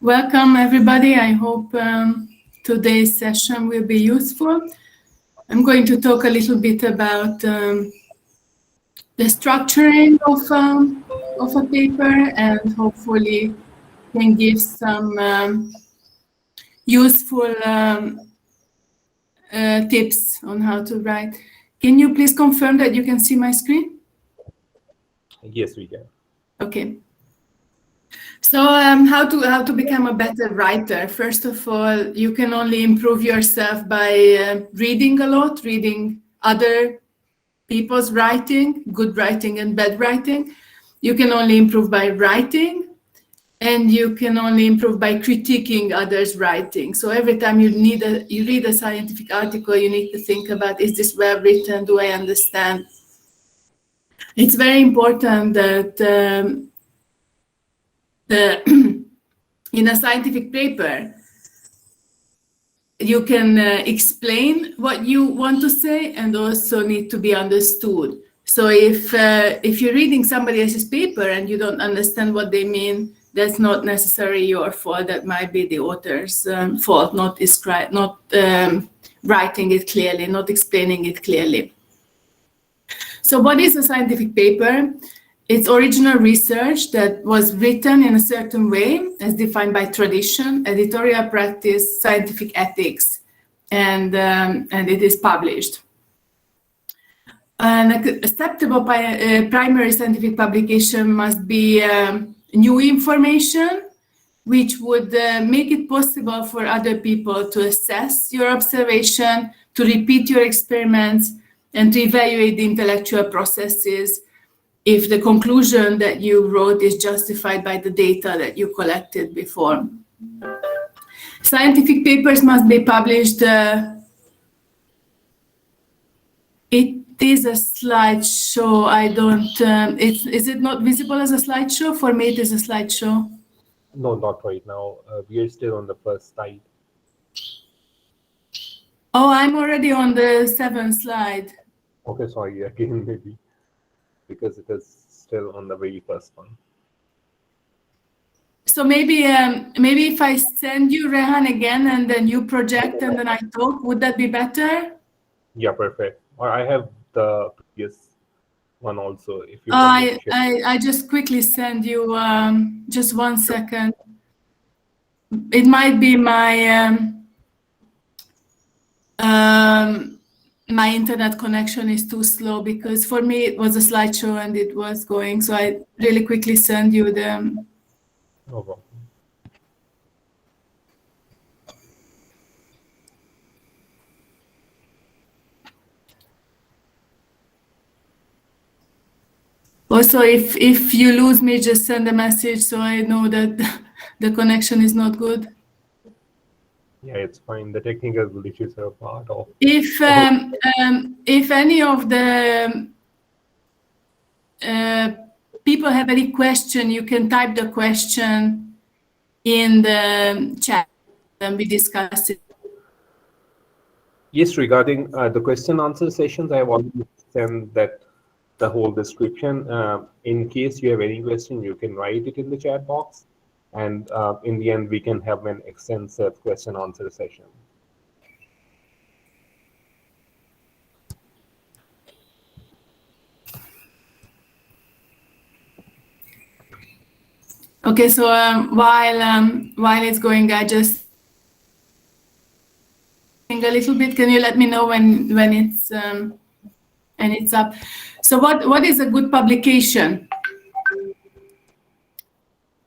Welcome, everybody. I hope today's session will be useful. I'm going to talk a little bit about the structuring of a paper and hopefully can give some useful tips on how to write. Can you please confirm that you can see my screen? Yes, we can. Okay. So how to become a better writer? First of all, you can only improve yourself by reading a lot, reading other people's writing, good writing and bad writing. You can only improve by writing, and you can only improve by critiquing others' writing. So every time you read a scientific article, you need to think about, is this well written? Do I understand? It's very important that in a scientific paper, you can explain what you want to say and also need to be understood. So if you're reading somebody else's paper and you don't understand what they mean, that's not necessarily your fault. That might be the author's fault, not writing it clearly, not explaining it clearly. So what is a scientific paper? It's original research that was written in a certain way, as defined by tradition, editorial practice, scientific ethics, and it is published. An acceptable primary scientific publication must be new information, which would make it possible for other people to assess your observation, to repeat your experiments, and to evaluate the intellectual processes if the conclusion that you wrote is justified by the data that you collected before. Scientific papers must be published. It is a slideshow. I don't, is it not visible as a slideshow? For me, it is a slideshow. No, not right now. We are still on the first slide. Oh, I'm already on the 7th slide. Okay, sorry, again, maybe. Because it is still on the very first one. So maybe if I send you, Rehan, again, and then you project and then I talk, would that be better? Yeah, perfect. Or I have the previous one also. If you want to share. I just quickly send you, just 1 second. It might be my my internet connection is too slow, because for me it was a slideshow and it was going. So I really quickly send you the. No problem. Also, if you lose me, just send a message so I know that the connection is not good. Yeah, it's fine. The technical glitches are part of. If any of the people have any question, you can type the question in the chat and we discuss it. Yes, regarding the question answer sessions, I have already sent that the whole description. In case you have any question, you can write it in the chat box. And in the end, we can have an extensive question answer session. Okay, so while it's going, I just think a little bit. Can you let me know when it's up? So what is a good publication?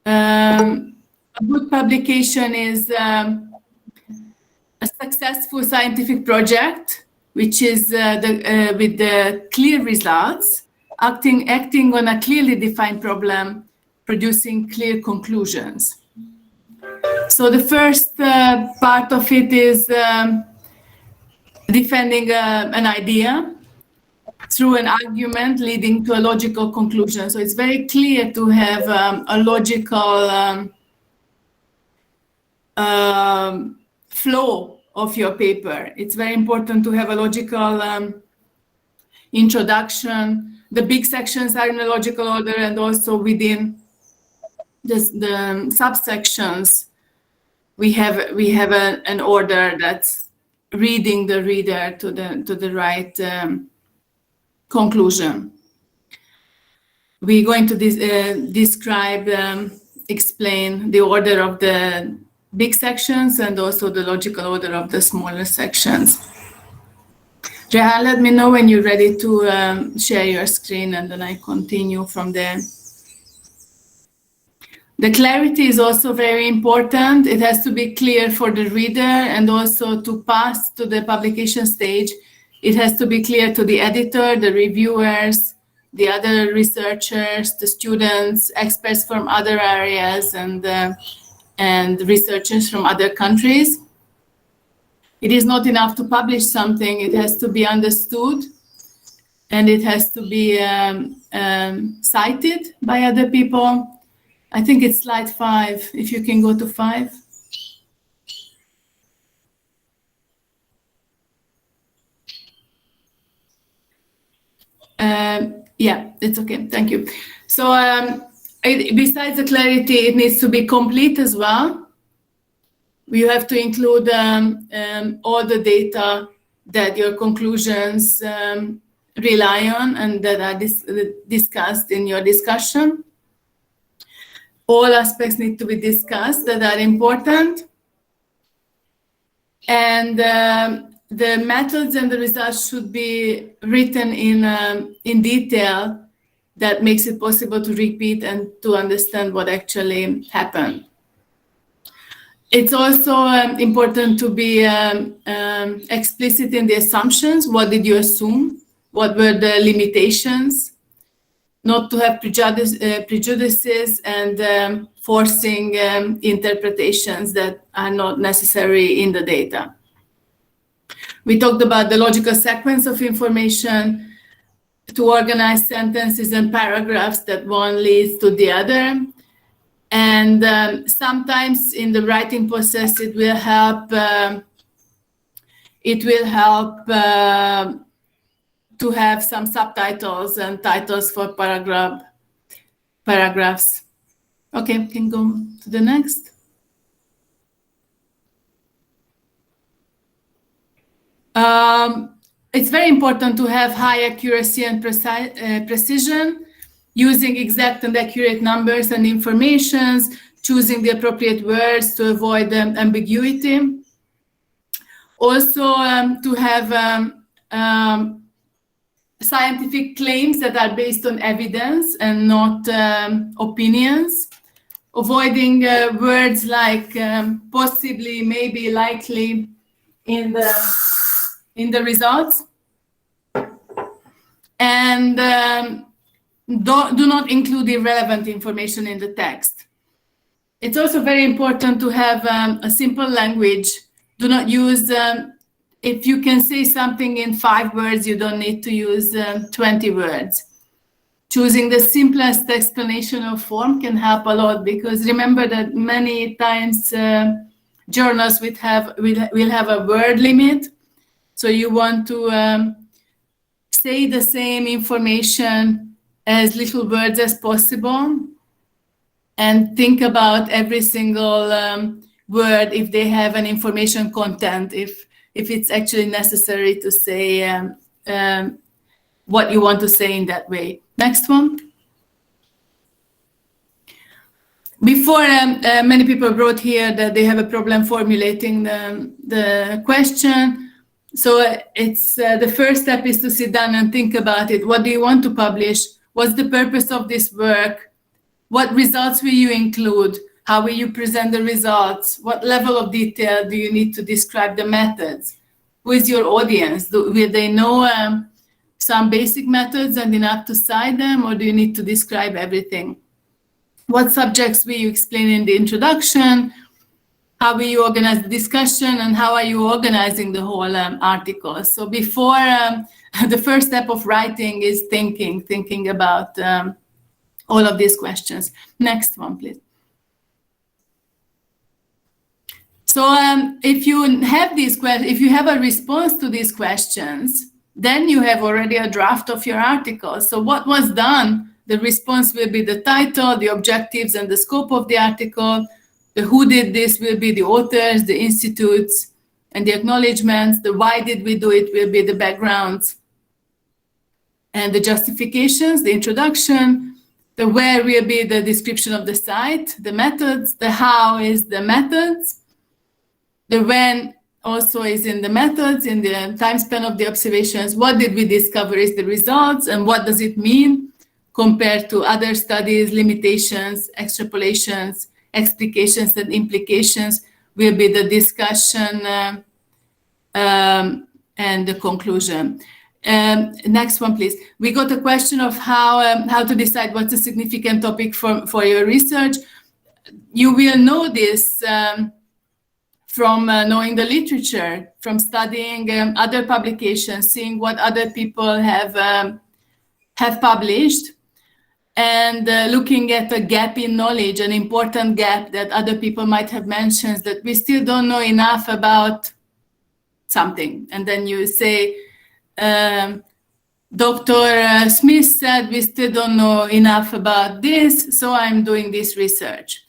A good publication is a successful scientific project, which is with the clear results, acting on a clearly defined problem, producing clear conclusions. So the first part of it is defending an idea through an argument leading to a logical conclusion. So it's very clear to have a logical flow of your paper. It's very important to have a logical introduction. The big sections are in a logical order, and also within the subsections we have an order that's reading the reader to the right conclusion. We're going to describe, explain the order of the big sections and also the logical order of the smaller sections. Rehan, let me know when you're ready to share your screen, and then I continue from there. The clarity is also very important. It has to be clear for the reader, and also to pass to the publication stage, it has to be clear to the editor, the reviewers, the other researchers, the students, experts from other areas, and researchers from other countries. It is not enough to publish something. It has to be understood, and it has to be cited by other people. I think it's slide 5, if you can go to 5. Yeah, it's okay, thank you. So besides the clarity, it needs to be complete as well. You have to include all the data that your conclusions rely on and that are discussed in your discussion. All aspects need to be discussed that are important. And the methods and the results should be written in detail that makes it possible to repeat and to understand what actually happened. It's also important to be explicit in the assumptions. What did you assume? What were the limitations? Not to have prejudices and forcing interpretations that are not necessary in the data. We talked about the logical sequence of information, to organize sentences and paragraphs that one leads to the other. And sometimes in the writing process, it will help to have some subtitles and titles for paragraphs. Okay, can go to the next. It's very important to have high accuracy and precision, using exact and accurate numbers and informations, choosing the appropriate words to avoid ambiguity. Also, to have scientific claims that are based on evidence and not opinions, avoiding words like possibly, maybe, likely in the results, and do not include irrelevant information in the text. It's also very important to have a simple language. Do not use, if you can say something in 5 words, you don't need to use 20 words. Choosing the simplest explanational form can help a lot, because remember that many times journals will have a word limit. So you want to say the same information as little words as possible, and think about every single word if they have an information content, if it's actually necessary to say what you want to say in that way. Next one. Before, many people wrote here that they have a problem formulating the question. So it's the first step is to sit down and think about it. What do you want to publish? What's the purpose of this work? What results will you include? How will you present the results? What level of detail do you need to describe the methods? Who is your audience? Will they know some basic methods and enough to cite them, or do you need to describe everything? What subjects will you explain in the introduction? How will you organize the discussion, and how are you organizing the whole article? So before, the first step of writing is thinking about all of these questions. Next one, please. So if you have these questions, if you have a response to these questions, then you have already a draft of your article. So what was done? The response will be the title, the objectives, and the scope of the article. The who did this will be the authors, the institutes, and the acknowledgements. The why did we do it will be the backgrounds and the justifications, the introduction. The where will be the description of the site, the methods. The how is the methods. The when also is in the methods, in the time span of the observations. What did we discover is the results, and what does it mean compared to other studies, limitations, extrapolations, explications, and implications will be the discussion and the conclusion. Next one, please. We got a question of how to decide what's a significant topic for your research. You will know this from knowing the literature, from studying other publications, seeing what other people have published, and looking at a gap in knowledge, an important gap that other people might have mentioned, that we still don't know enough about something. And then you say, Dr. Smith said we still don't know enough about this, so I'm doing this research.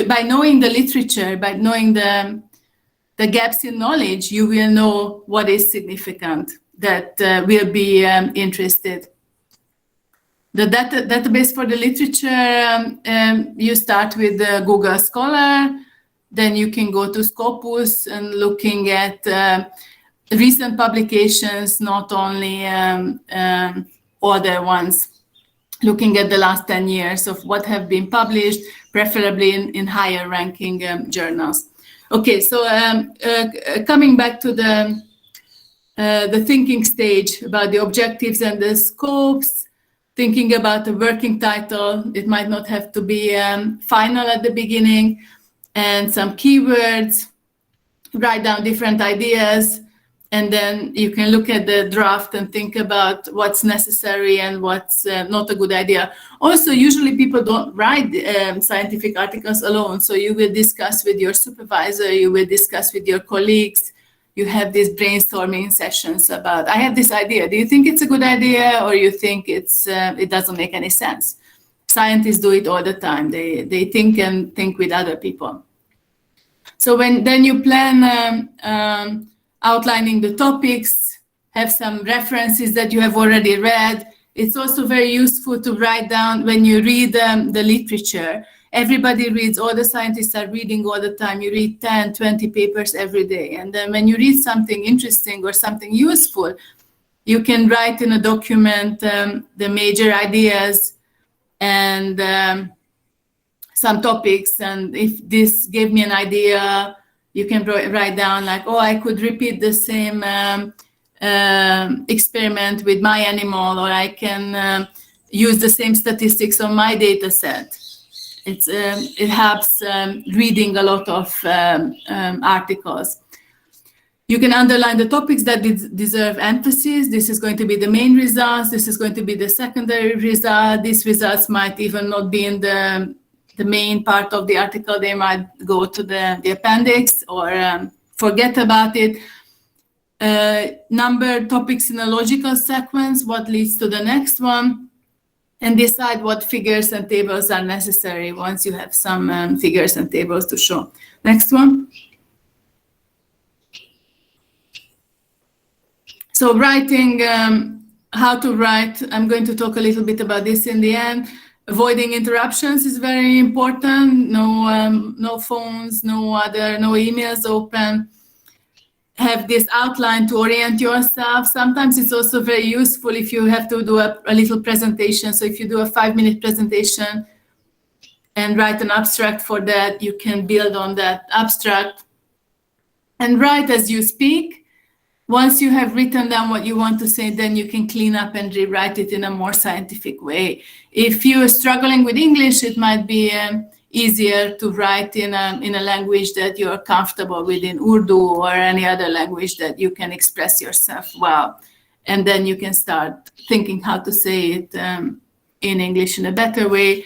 By knowing the literature, by knowing the gaps in knowledge, you will know what is significant, that will be interested. The database for the literature, you start with Google Scholar, then you can go to Scopus and looking at recent publications, not only older ones, looking at the last 10 years of what have been published, preferably in higher ranking journals. Okay, so coming back to the thinking stage about the objectives and the scopes, thinking about the working title, it might not have to be final at the beginning, and some keywords, write down different ideas, and then you can look at the draft and think about what's necessary and what's not a good idea. Also, usually people don't write scientific articles alone, so you will discuss with your supervisor, you will discuss with your colleagues, you have these brainstorming sessions about, I have this idea, do you think it's a good idea, or you think it doesn't make any sense? Scientists do it all the time. They think and think with other people. So then you plan outlining the topics, have some references that you have already read. It's also very useful to write down when you read the literature. Everybody reads, all the scientists are reading all the time. You read 10, 20 papers every day. And then when you read something interesting or something useful, you can write in a document the major ideas and some topics. And if this gave me an idea, you can write down like, oh, I could repeat the same experiment with my animal, or I can use the same statistics on my data set. It helps reading a lot of articles. You can underline the topics that deserve emphasis. This is going to be the main results. This is going to be the secondary result. These results might even not be in the main part of the article. They might go to the appendix or forget about it. Number topics in a logical sequence, what leads to the next one, and decide what figures and tables are necessary once you have some figures and tables to show. Next one. So writing, how to write, I'm going to talk a little bit about this in the end. Avoiding interruptions is very important. No phones, no emails open. Have this outline to orient yourself. Sometimes it's also very useful if you have to do a little presentation. So if you do a 5-minute presentation and write an abstract for that, you can build on that abstract and write as you speak. Once you have written down what you want to say, then you can clean up and rewrite it in a more scientific way. If you're struggling with English, it might be easier to write in a language that you're comfortable with, in Urdu or any other language that you can express yourself well. And then you can start thinking how to say it in English in a better way.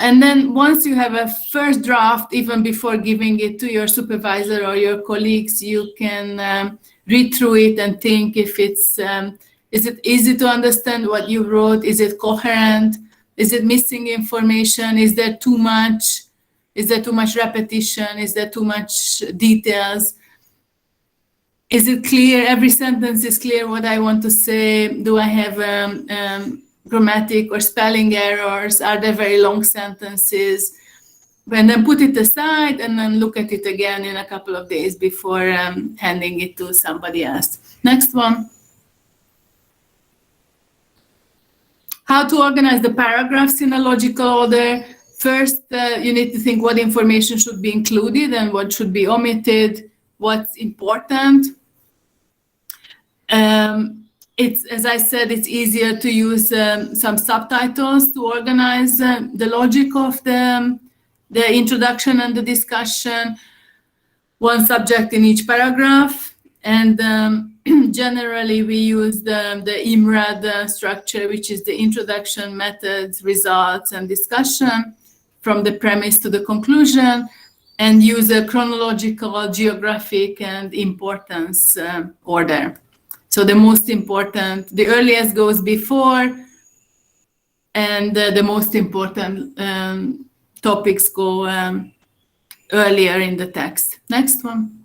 And then once you have a first draft, even before giving it to your supervisor or your colleagues, you can read through it and think if is it easy to understand what you wrote? Is it coherent? Is it missing information? Is there too much? Is there too much repetition? Is there too much details? Is it clear? Every sentence is clear what I want to say. Do I have grammatic or spelling errors? Are there very long sentences? And then put it aside and then look at it again in a couple of days before handing it to somebody else. Next one. How to organize the paragraphs in a logical order. First, you need to think what information should be included and what should be omitted, what's important. It's, as I said, it's easier to use some subtitles to organize the logic of the introduction and the discussion, one subject in each paragraph. And generally, we use the IMRAD structure, which is the introduction, methods, results, and discussion from the premise to the conclusion, and use a chronological, geographic, and importance order. So the most important, the earliest goes before, and the most important topics go earlier in the text. Next one.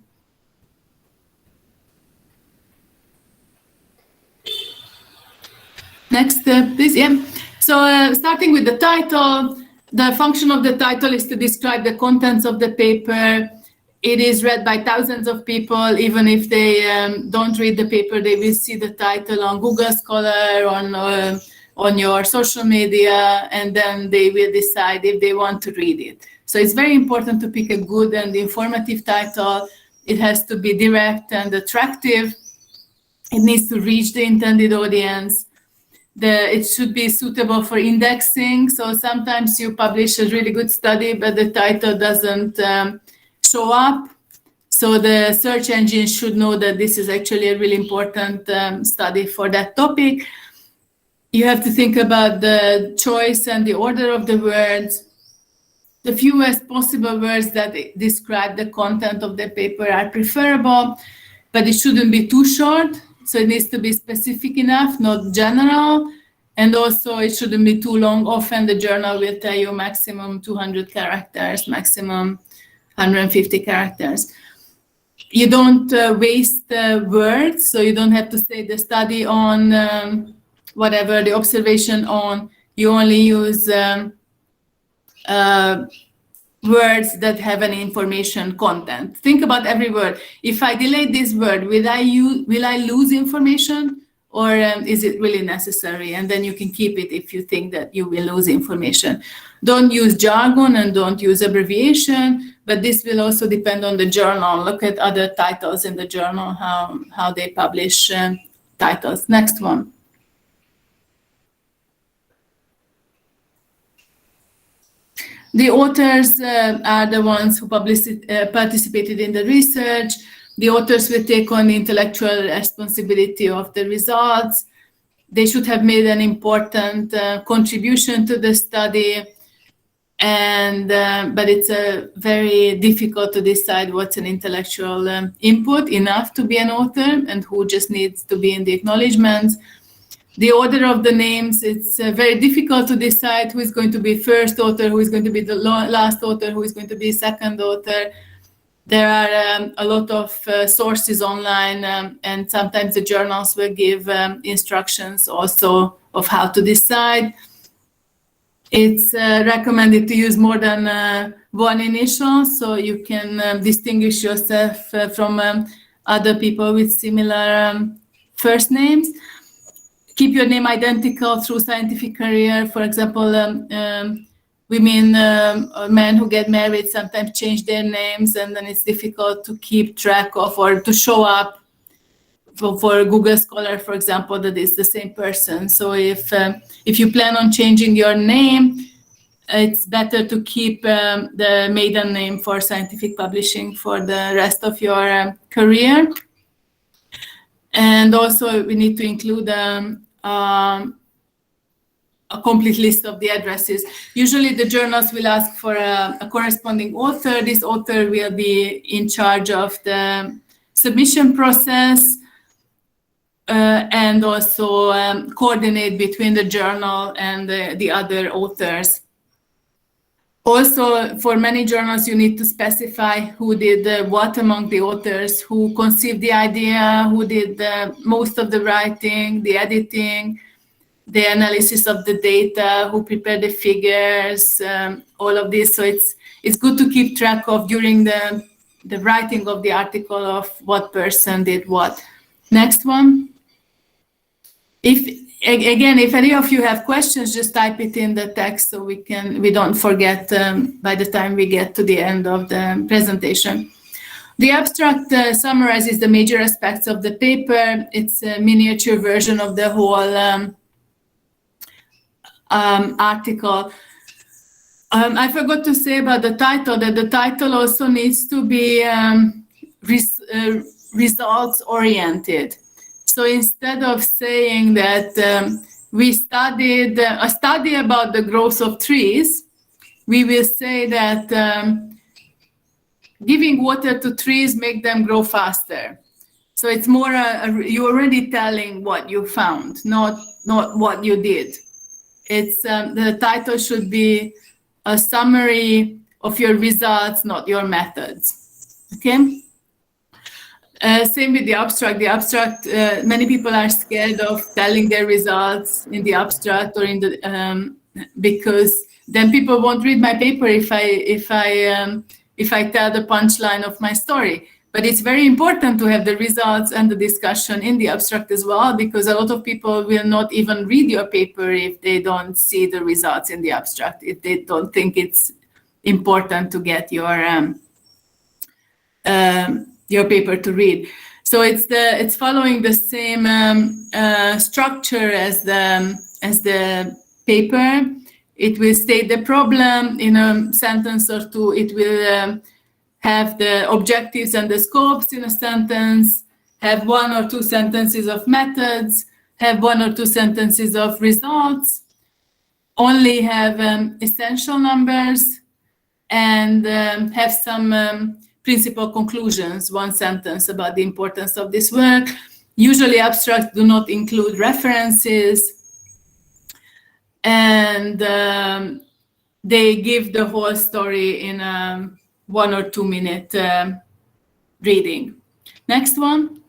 Next, please. Yeah. So starting with the title, the function of the title is to describe the contents of the paper. It is read by thousands of people. Even if they don't read the paper, they will see the title on Google Scholar, on your social media, and then they will decide if they want to read it. So it's very important to pick a good and informative title. It has to be direct and attractive. It needs to reach the intended audience. It should be suitable for indexing. So sometimes you publish a really good study, but the title doesn't show up. So the search engine should know that this is actually a really important study for that topic. You have to think about the choice and the order of the words. The fewest possible words that describe the content of the paper are preferable, but it shouldn't be too short. So it needs to be specific enough, not general. And also it shouldn't be too long. Often the journal will tell you maximum 200 characters, maximum 150 characters. You don't waste words, so you don't have to say the study on whatever, the observation on. You only use words that have an information content. Think about every word. If I delete this word, will I lose information, or is it really necessary? And then you can keep it if you think that you will lose information. Don't use jargon and don't use abbreviation, but this will also depend on the journal. Look at other titles in the journal, how they publish titles. Next one. The authors are the ones who participated in the research. The authors will take on the intellectual responsibility of the results. They should have made an important contribution to the study, but it's very difficult to decide what's an intellectual input enough to be an author and who just needs to be in the acknowledgements. The order of the names, it's very difficult to decide who is going to be first author, who is going to be the last author, who is going to be second author. There are a lot of sources online, and sometimes the journals will give instructions also of how to decide. It's recommended to use more than one initial, so you can distinguish yourself from other people with similar first names. Keep your name identical through scientific career. For example, women, men who get married sometimes change their names, and then it's difficult to keep track of or to show up for Google Scholar, for example, that is the same person. So if you plan on changing your name, it's better to keep the maiden name for scientific publishing for the rest of your career. And also we need to include a complete list of the addresses. Usually the journals will ask for a corresponding author. This author will be in charge of the submission process and also coordinate between the journal and the other authors. Also, for many journals, you need to specify who did what among the authors, who conceived the idea, who did most of the writing, the editing, the analysis of the data, who prepared the figures, all of this. So it's good to keep track of during the writing of the article of what person did what. Next one. If any of you have questions, just type it in the text so we don't forget by the time we get to the end of the presentation. The abstract summarizes the major aspects of the paper. It's a miniature version of the whole article. I forgot to say about the title, that the title also needs to be results oriented. So instead of saying that we studied a study about the growth of trees, we will say that giving water to trees make them grow faster. So it's more you're already telling what you found, not what you did. It's the title should be a summary of your results, not your methods. Okay. Same with the abstract. The abstract, many people are scared of telling their results in the abstract or in the because then people won't read my paper if I tell the punchline of my story. But it's very important to have the results and the discussion in the abstract as well, because a lot of people will not even read your paper if they don't see the results in the abstract, if they don't think it's important to get your paper to read. So it's following the same structure as the paper. It will state the problem in a sentence or two. It will have the objectives and the scopes in a sentence, have 1 or 2 sentences of methods, have 1 or 2 sentences of results, only have essential numbers, and have some principal conclusions, 1 sentence about the importance of this work. Usually abstracts do not include references, and they give the whole story in a 1 or 2 minute reading. Next one.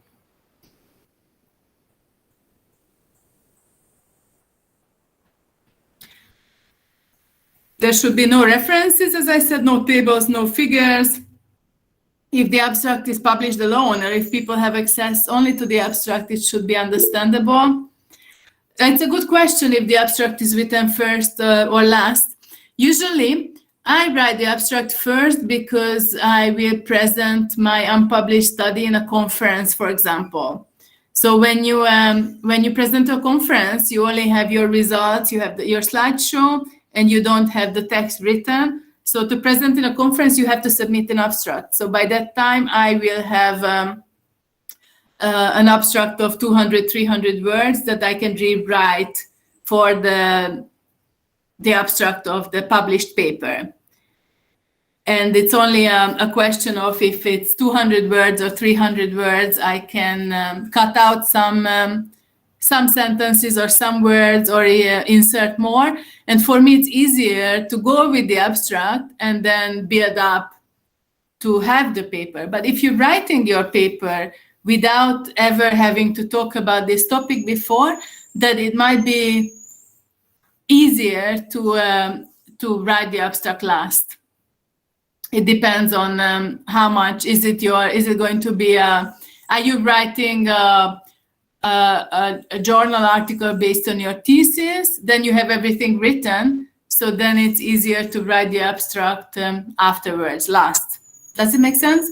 There should be no references, as I said, no tables, no figures. If the abstract is published alone, or if people have access only to the abstract, it should be understandable. It's a good question if the abstract is written first or last. Usually, I write the abstract first because I will present my unpublished study in a conference, for example. So when you present a conference, you only have your results, you have your slideshow, and you don't have the text written. So to present in a conference, you have to submit an abstract. So by that time, I will have an abstract of 200, 300 words that I can rewrite for the abstract of the published paper. And it's only a question of if it's 200 words or 300 words, I can cut out some sentences or some words or insert more. And for me, it's easier to go with the abstract and then build up to have the paper. But if you're writing your paper without ever having to talk about this topic before, then it might be easier to write the abstract last. It depends on how much is it going to be are you writing a journal article based on your thesis? Then you have everything written, so then it's easier to write the abstract afterwards, last. Does it make sense?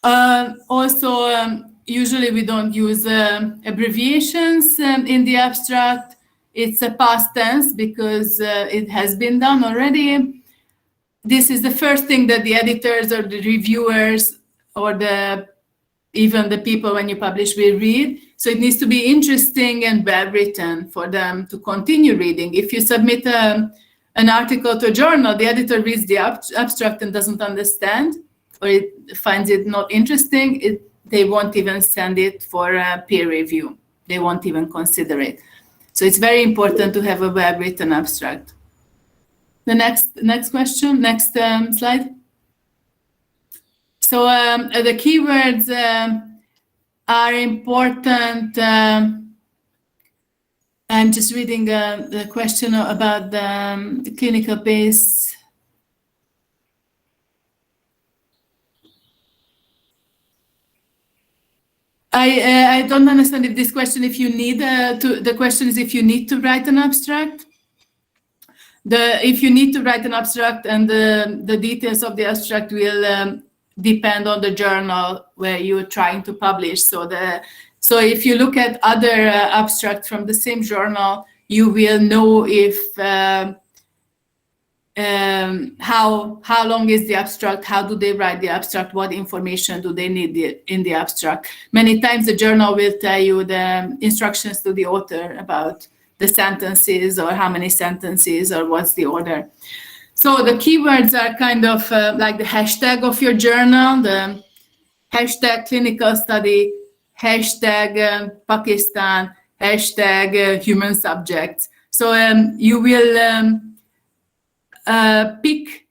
Also, usually we don't use abbreviations in the abstract. It's a past tense because it has been done already. This is the first thing that the editors or the reviewers or even the people when you publish will read. So it needs to be interesting and well written for them to continue reading. If you submit an article to a journal, the editor reads the abstract and doesn't understand, or it finds it not interesting, they won't even send it for a peer review. They won't even consider it. So it's very important to have a well-written abstract. The next question, next slide. So the keywords are important. I'm just reading the question about the clinical base. I don't understand if this question, if you need the question is if you need to write an abstract. If you need to write an abstract, and the details of the abstract will depend on the journal where you're trying to publish. So if you look at other abstracts from the same journal, you will know if how long is the abstract, how do they write the abstract, what information do they need in the abstract. Many times the journal will tell you the instructions to the author about the sentences or how many sentences or what's the order. So the keywords are kind of like the hashtag of your journal, the hashtag clinical study, hashtag Pakistan, hashtag human subjects. So you will pick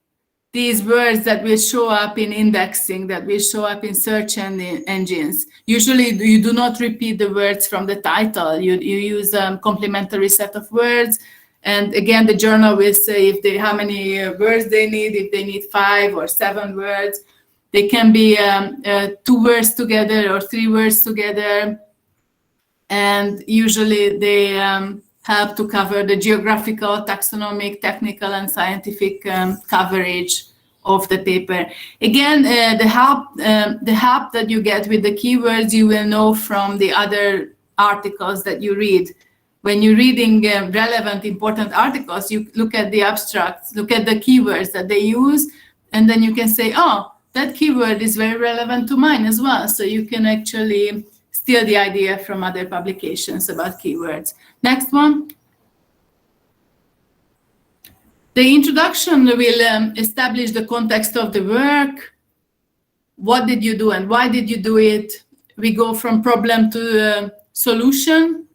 these words that will show up in indexing, that will show up in search engines. Usually you do not repeat the words from the title. You use a complementary set of words. And again, the journal will say how many words they need, if they need 5 or 7 words. They can be 2 words together or 3 words together. And usually they help to cover the geographical, taxonomic, technical, and scientific coverage of the paper. Again, the help that you get with the keywords, you will know from the other articles that you read. When you're reading relevant, important articles, you look at the abstracts, look at the keywords that they use, and then you can say, oh, that keyword is very relevant to mine as well. So you can actually steal the idea from other publications about keywords. Next one. The introduction will establish the context of the work. What did you do and why did you do it? We go from problem to solution.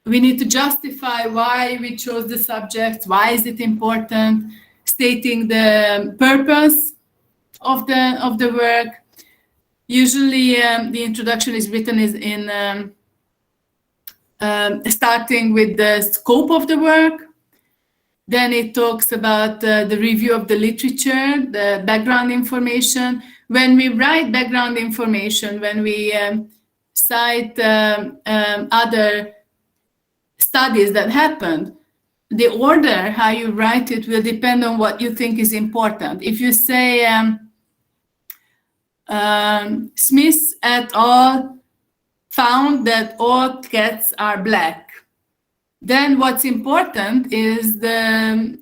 We need to justify why we chose the subject, why is it important, stating the purpose of the work. Usually the introduction is written in starting with the scope of the work. Then it talks about the review of the literature, the background information. When we write background information, when we cite other studies that happened, the order, how you write it, will depend on what you think is important. If you say Smith et al. Found that all cats are black, then what's important is the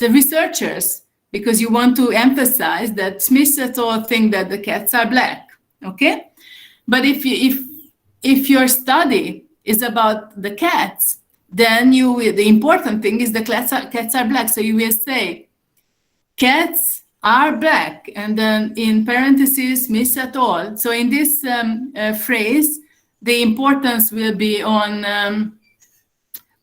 researchers, because you want to emphasize that Smith et al. Think that the cats are black, okay? But if your study is about the cats, then the important thing is the cats are black. So you will say, cats are black, and then in parentheses, Smith et al. So in this phrase, the importance will be on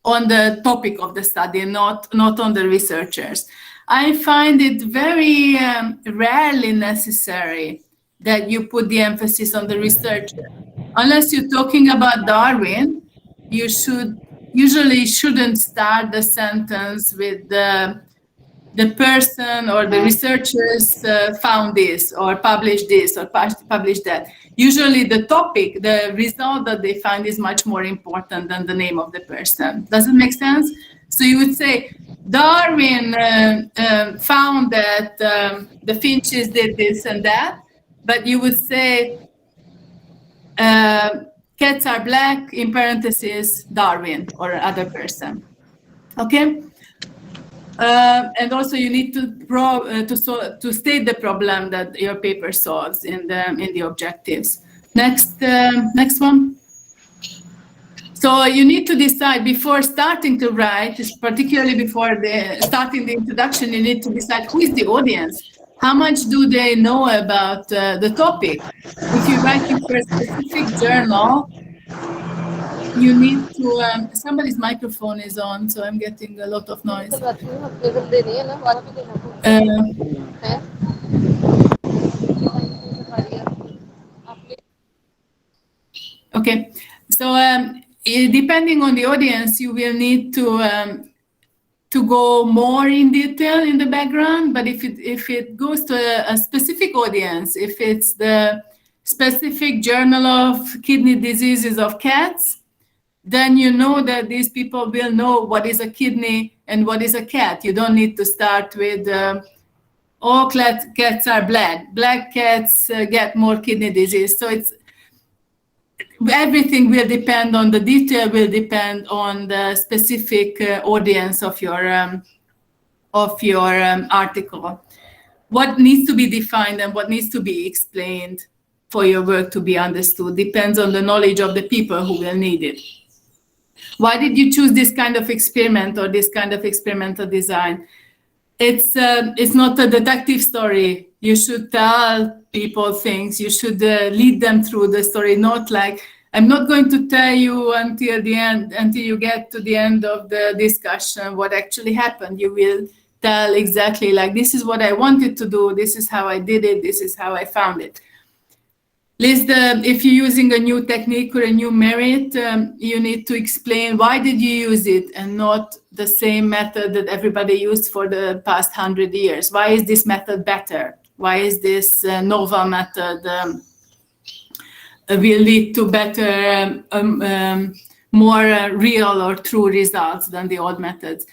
the topic of the study, not on the researchers. I find it very rarely necessary that you put the emphasis on the researcher. Unless you're talking about Darwin, you usually shouldn't start the sentence with the person or the researchers found this or published this or published that. Usually the topic, the result that they find is much more important than the name of the person. Does it make sense? So you would say, Darwin found that the finches did this and that, but you would say, cats are black, in parentheses, Darwin or other person. Okay? And also you need to state the problem that your paper solves in the objectives. Next one. So you need to decide before starting to write, particularly before starting the introduction, you need to decide who is the audience. How much do they know about the topic? If you're writing for a specific journal, you need to, somebody's microphone is on, so I'm getting a lot of noise. Okay, so depending on the audience, you will need to go more in detail in the background, but if it goes to a specific audience, if it's the specific journal of kidney diseases of cats, then you know that these people will know what is a kidney and what is a cat. You don't need to start with all cats are black. Black cats get more kidney disease. So everything will depend on the detail, will depend on the specific audience of your article. What needs to be defined and what needs to be explained for your work to be understood depends on the knowledge of the people who will need it. Why did you choose this kind of experiment or this kind of experimental design? It's not a detective story. You should tell people things. You should lead them through the story, not like, I'm not going to tell you until the end, until you get to the end of the discussion what actually happened. You will tell exactly like, this is what I wanted to do, this is how I did it, this is how I found it. If you're using a new technique or a new merit, you need to explain why did you use it and not the same method that everybody used for the past 100 years. Why is this method better? Why is this novel method will lead to better, more real or true results than the old methods?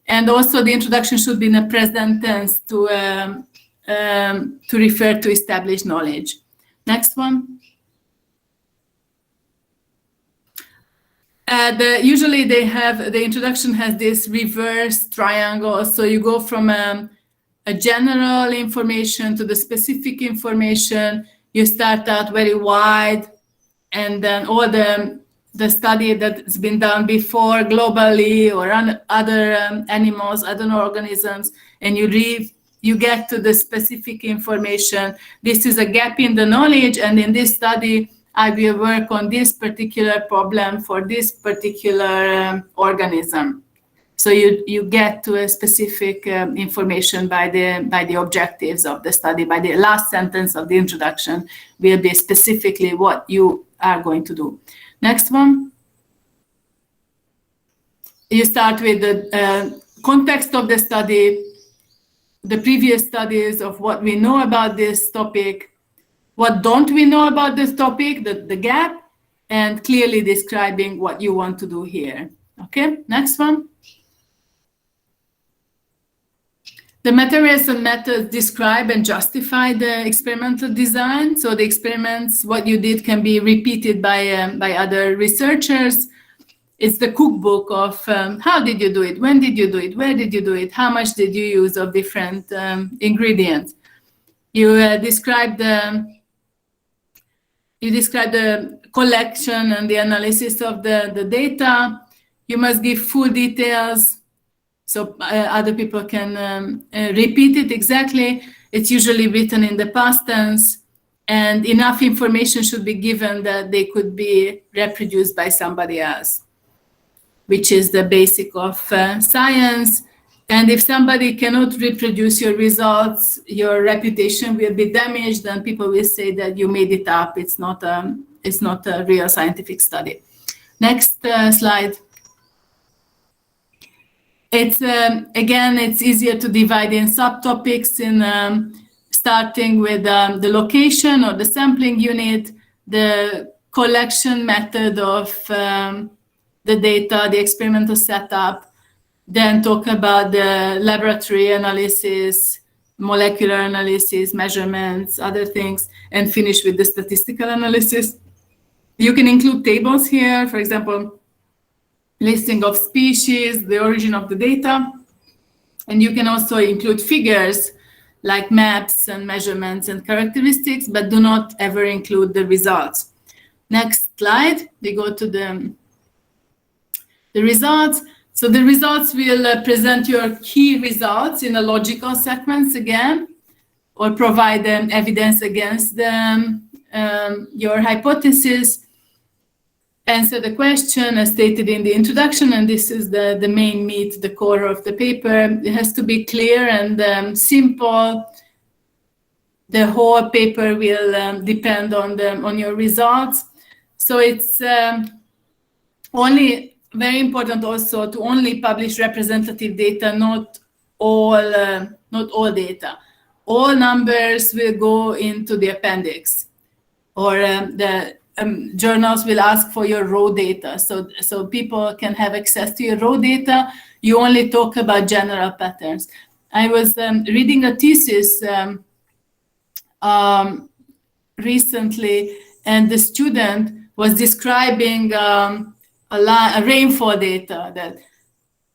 And also the introduction should be in a present tense to refer to established knowledge. Next one. Usually the introduction has this reverse triangle. So you go from a general information to the specific information. You start out very wide, and then all the study that's been done before globally or on other animals, other organisms, and you get to the specific information. This is a gap in the knowledge, and in this study, I will work on this particular problem for this particular organism. So you get to a specific information by the objectives of the study. By the last sentence of the introduction will be specifically what you are going to do. Next one. You start with the context of the study, the previous studies of what we know about this topic, what don't we know about this topic, the gap, and clearly describing what you want to do here. Okay, next one. The materials and methods describe and justify the experimental design. So the experiments, what you did can be repeated by other researchers. It's the cookbook of how did you do it, when did you do it, where did you do it, how much did you use of different ingredients. You describe the collection and the analysis of the data. You must give full details so other people can repeat it exactly. It's usually written in the past tense, and enough information should be given that they could be reproduced by somebody else, which is the basic of science. And if somebody cannot reproduce your results, your reputation will be damaged, and people will say that you made it up. It's not a real scientific study. Next slide. It's again, it's easier to divide in subtopics in starting with the location or the sampling unit, the collection method of the data, the experimental setup, then talk about the laboratory analysis, molecular analysis, measurements, other things, and finish with the statistical analysis. You can include tables here, for example, listing of species, the origin of the data, and you can also include figures like maps and measurements and characteristics, but do not ever include the results. Next slide, we go to the results. So the results will present your key results in a logical sequence again, or provide evidence against your hypothesis. answer the question as stated in the introduction, and this is the main meat, the core of the paper. It has to be clear and simple. The whole paper will depend on your results. So it's only very important also to only publish representative data, not all data. All numbers will go into the appendix, or the journals will ask for your raw data, so people can have access to your raw data. You only talk about general patterns. I was reading a thesis recently, and the student was describing a rainfall data, that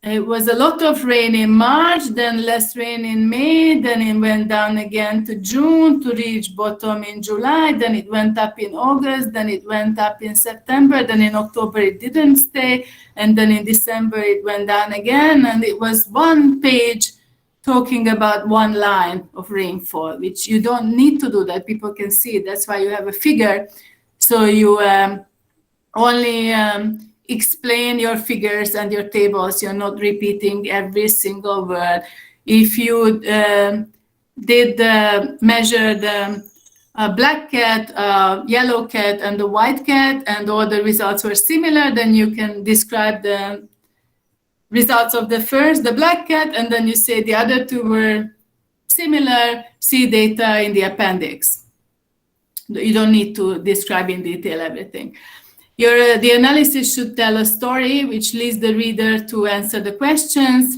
it was a lot of rain in March, then less rain in May, then it went down again to June to reach bottom in July, then it went up in August, then it went up in September, then in October it didn't stay, and then in December it went down again, and it was one page talking about one line of rainfall, which you don't need to do that. People can see it. That's why you have a figure. So you only explain your figures and your tables. You're not repeating every single word. If you did measure the black cat, yellow cat, and the white cat, and all the results were similar, then you can describe the results of the black cat, and then you say the other two were similar, see data in the appendix. You don't need to describe in detail everything. The analysis should tell a story which leads the reader to answer the questions.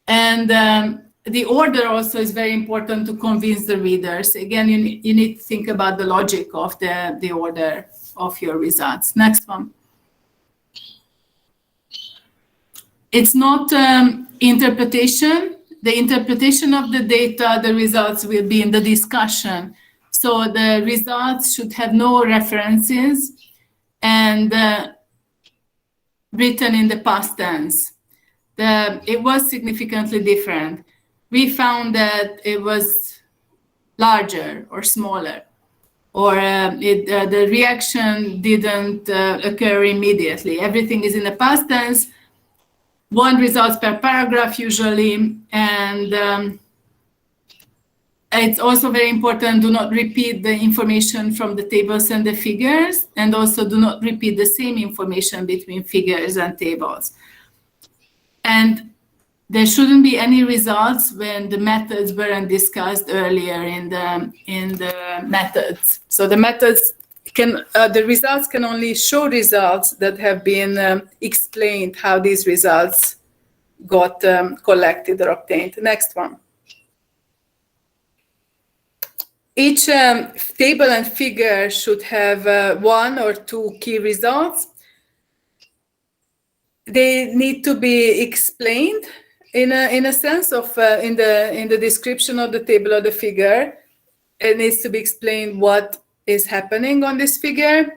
And the order also is very important to convince the readers. Again, you need to think about the logic of the order of your results. Next one. It's not interpretation. The interpretation of the data, the results will be in the discussion. So the results should have no references and written in the past tense. It was significantly different. We found that it was larger or smaller, or the reaction didn't occur immediately. Everything is in the past tense. One result per paragraph usually, and it's also very important, do not repeat the information from the tables and the figures, and also do not repeat the same information between figures and tables. And there shouldn't be any results when the methods weren't discussed earlier in the methods. So the methods the results can only show results that have been explained how these results got collected or obtained. Next one. Each table and figure should have one or two key results. They need to be explained in a sense of in the description of the table or the figure. It needs to be explained what is happening on this figure.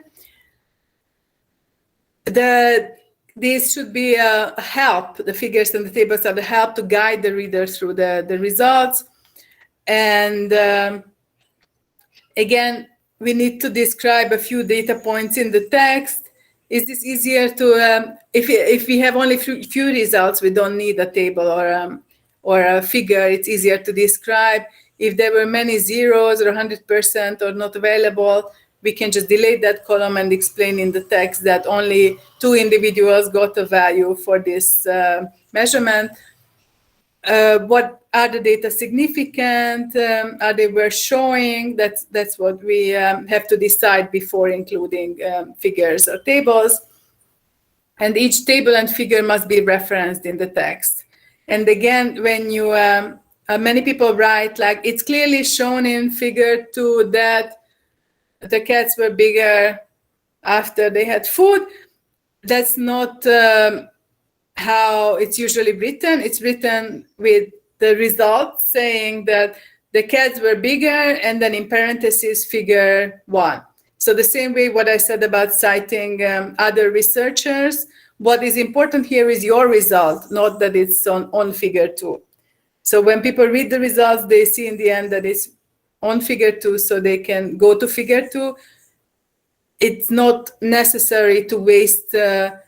These should be a help. The figures and the tables are the help to guide the reader through the results. And again, we need to describe a few data points in the text. Is this easier to, if we have only few results, we don't need a table or a figure, it's easier to describe. If there were many zeros or 100% or not available, we can just delete that column and explain in the text that only 2 individuals got a value for this measurement. What are the data significant? Are they worth showing? That's what we have to decide before including figures or tables. And each table and figure must be referenced in the text. And again, when you many people write like, it's clearly shown in figure 2 that the cats were bigger after they had food. That's not how it's usually written. It's written with the result saying that the cats were bigger, and then in parentheses figure 1. So the same way what I said about citing other researchers, what is important here is your result, not that it's on figure 2. So when people read the results, they see in the end that it's on figure 2, so they can go to figure 2. it's not necessary to waste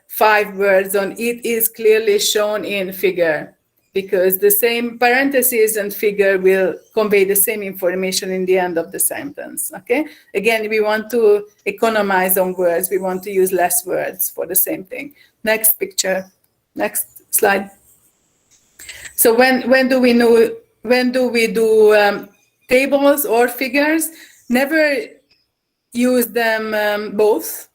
5 words on it is clearly shown in figure, because the same parentheses and figure will convey the same information in the end of the sentence, okay? Again, we want to economize on words. We want to use less words for the same thing. Next picture, next slide. So when do we do tables or figures? Never use them both.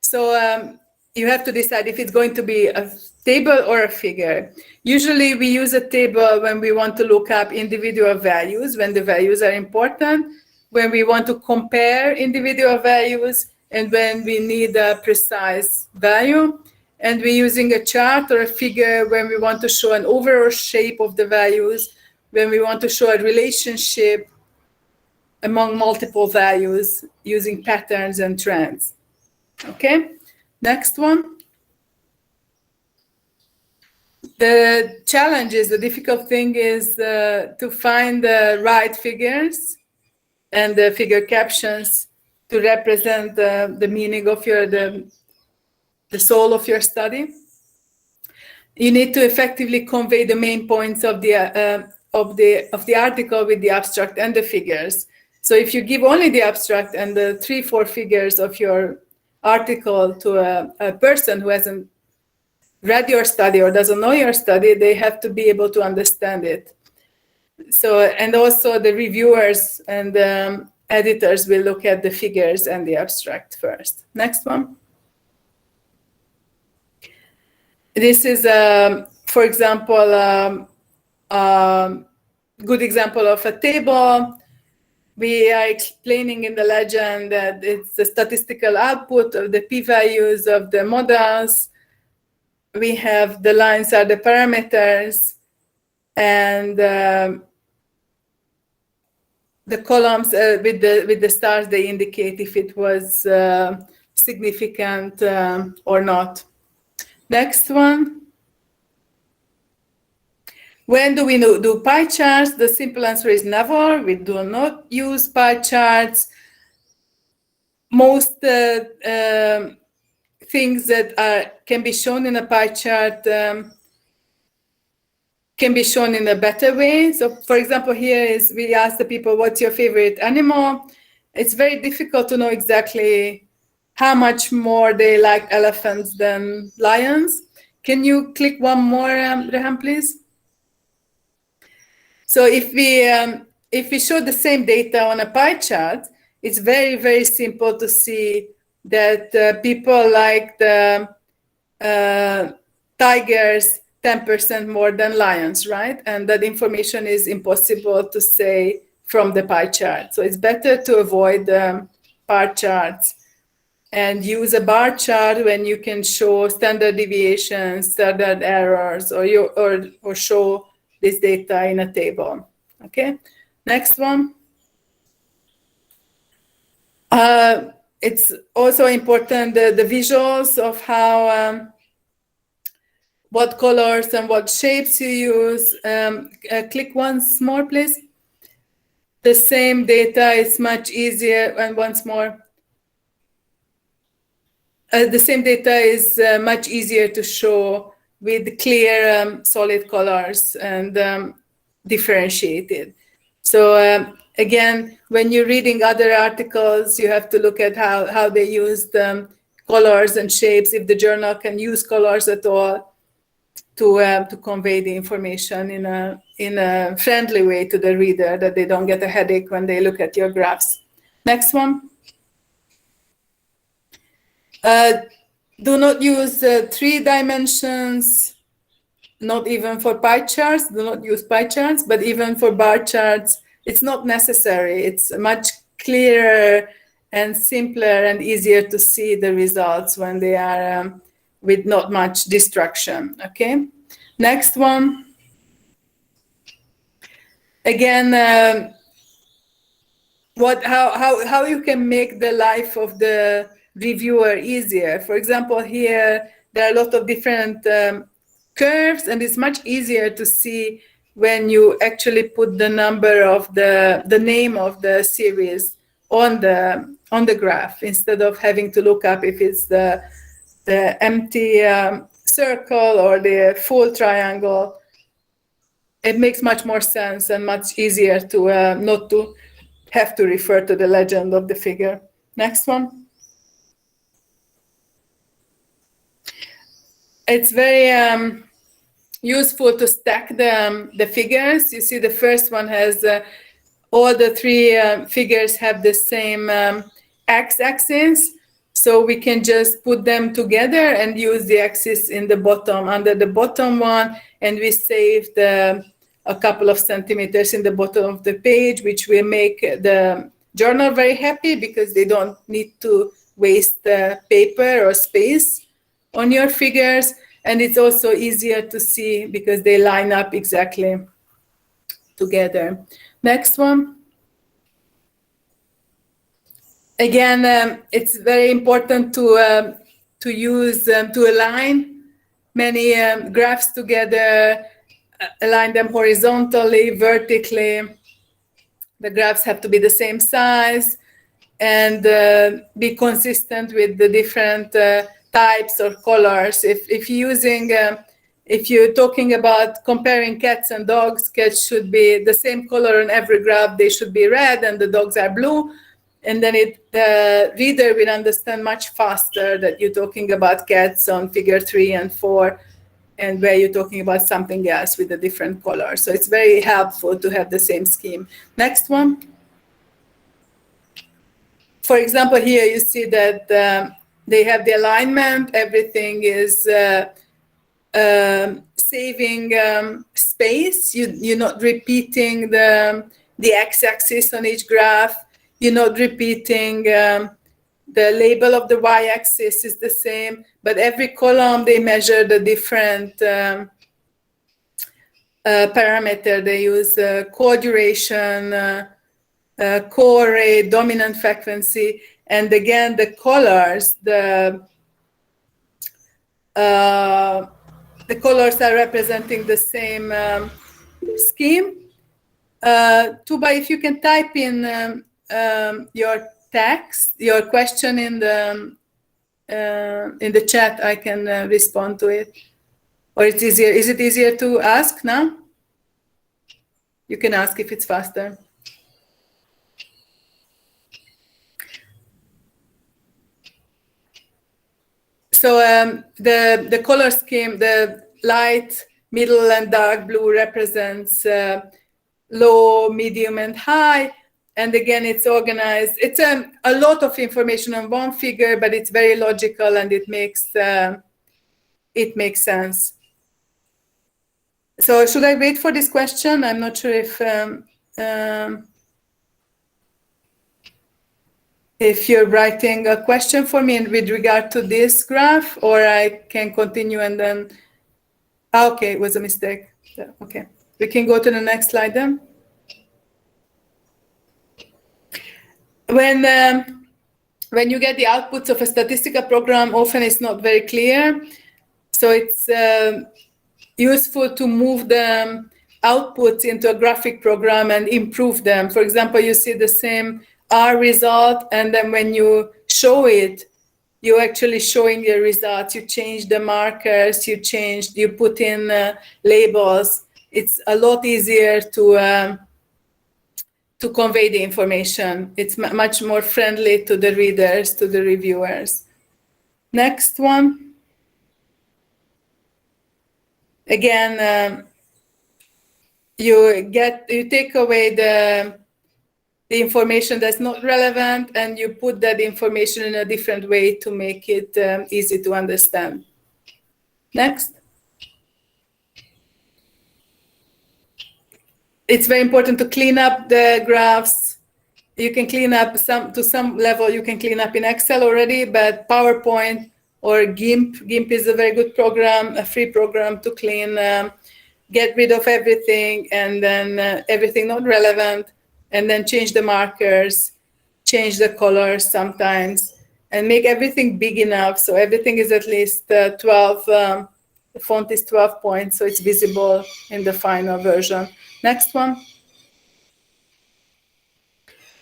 So you have to decide if it's going to be a table or a figure. Usually we use a table when we want to look up individual values, when the values are important, when we want to compare individual values, and when we need a precise value. And we're using a chart or a figure when we want to show an overall shape of the values, when we want to show a relationship among multiple values using patterns and trends. Okay, next one. The challenge is, the difficult thing is to find the right figures and the figure captions to represent the meaning of the soul of your study. You need to effectively convey the main points of the article with the abstract and the figures. So if you give only the abstract and the 3-4 figures of your article to a person who hasn't read your study or doesn't know your study, they have to be able to understand it. So, and also the reviewers and editors will look at the figures and the abstract first. Next one. This is, for example, good example of a table. We are explaining in the legend that it's the statistical output of the p-values of the models. We have the lines are the parameters, and the columns with the stars, they indicate if it was significant or not. Next one. When do we do pie charts? The simple answer is never. We do not use pie charts. Most things that can be shown in a pie chart can be shown in a better way. So, for example, here is we ask the people, what's your favorite animal? It's very difficult to know exactly how much more they like elephants than lions. Can you click one more, Rehan, please? So if we show the same data on a pie chart, it's very, very simple to see that people like the tigers 10% more than lions, right? And that information is impossible to say from the pie chart. So it's better to avoid pie charts and use a bar chart when you can show standard deviations, standard errors, or show this data in a table. Okay, next one. It's also important the visuals of how what colors and what shapes you use. Click once more, please. The same data is much easier, and once more. The same data is much easier to show with clear, solid colors and differentiated. So again, when you're reading other articles, you have to look at how they use colors and shapes, if the journal can use colors at all to convey the information in a friendly way to the reader, that they don't get a headache when they look at your graphs. Next one. Do not use 3 dimensions, not even for pie charts. Do not use pie charts, but even for bar charts, it's not necessary. It's much clearer and simpler and easier to see the results when they are with not much distraction. Okay, next one. Again, how you can make the life of the reviewer easier. For example, here there are a lot of different curves, and it's much easier to see when you actually put the number of the name of the series on the on the graph instead of having to look up if it's the empty circle or the full triangle. It makes much more sense and much easier to not to have to refer to the legend of the figure. Next one. It's very useful to stack the figures. You see the first one has all the three figures have the same x-axis. So we can just put them together and use the axis in the bottom, under the bottom one, and we saved a couple of centimeters in the bottom of the page, which will make the journal very happy because they don't need to waste paper or space on your figures. And it's also easier to see because they line up exactly together. Next one. Again, it's very important to use to align many graphs together, align them horizontally, vertically. The graphs have to be the same size and be consistent with the different types or colors. If you're talking about comparing cats and dogs, cats should be the same color on every graph. They should be red and the dogs are blue. And then the reader will understand much faster that you're talking about cats on figure 3 and 4, and where you're talking about something else with a different color. So it's very helpful to have the same scheme. Next one. For example, here you see that they have the alignment. Everything is saving space. You're not repeating the x-axis on each graph. You're not repeating the label of the y-axis is the same, but every column they measure the different parameter. They use core duration, core rate, dominant frequency, and again the colors. The colors are representing the same scheme. Tuba, if you can type in your text, your question in the chat, I can respond to it. Or it's easier. Is it easier to ask now? You can ask if it's faster. So the color scheme, the light, middle, and dark blue represents low, medium, and high. And again, it's organized. It's a lot of information on one figure, but it's very logical and it makes sense. So should I wait for this question? I'm not sure if you're writing a question for me with regard to this graph, or I can continue and then, okay, it was a mistake. Okay, we can go to the next slide then. When you get the outputs of a statistical program, often it's not very clear. So it's useful to move the outputs into a graphic program and improve them. For example, you see the same R result, and then when you show it, you're actually showing the results. You change the markers, you put in labels. It's a lot easier to convey the information. It's much more friendly to the readers, to the reviewers. Next one. Again, you take away the information that's not relevant, and you put that information in a different way to make it easy to understand. Next. It's very important to clean up the graphs. You can clean up to some level, you can clean up in Excel already, but PowerPoint or GIMP is a very good program, a free program to clean, get rid of everything, and then everything not relevant, and then change the markers, change the colors sometimes, and make everything big enough so everything is at least 12, the font is 12 points, so it's visible in the final version. Next one.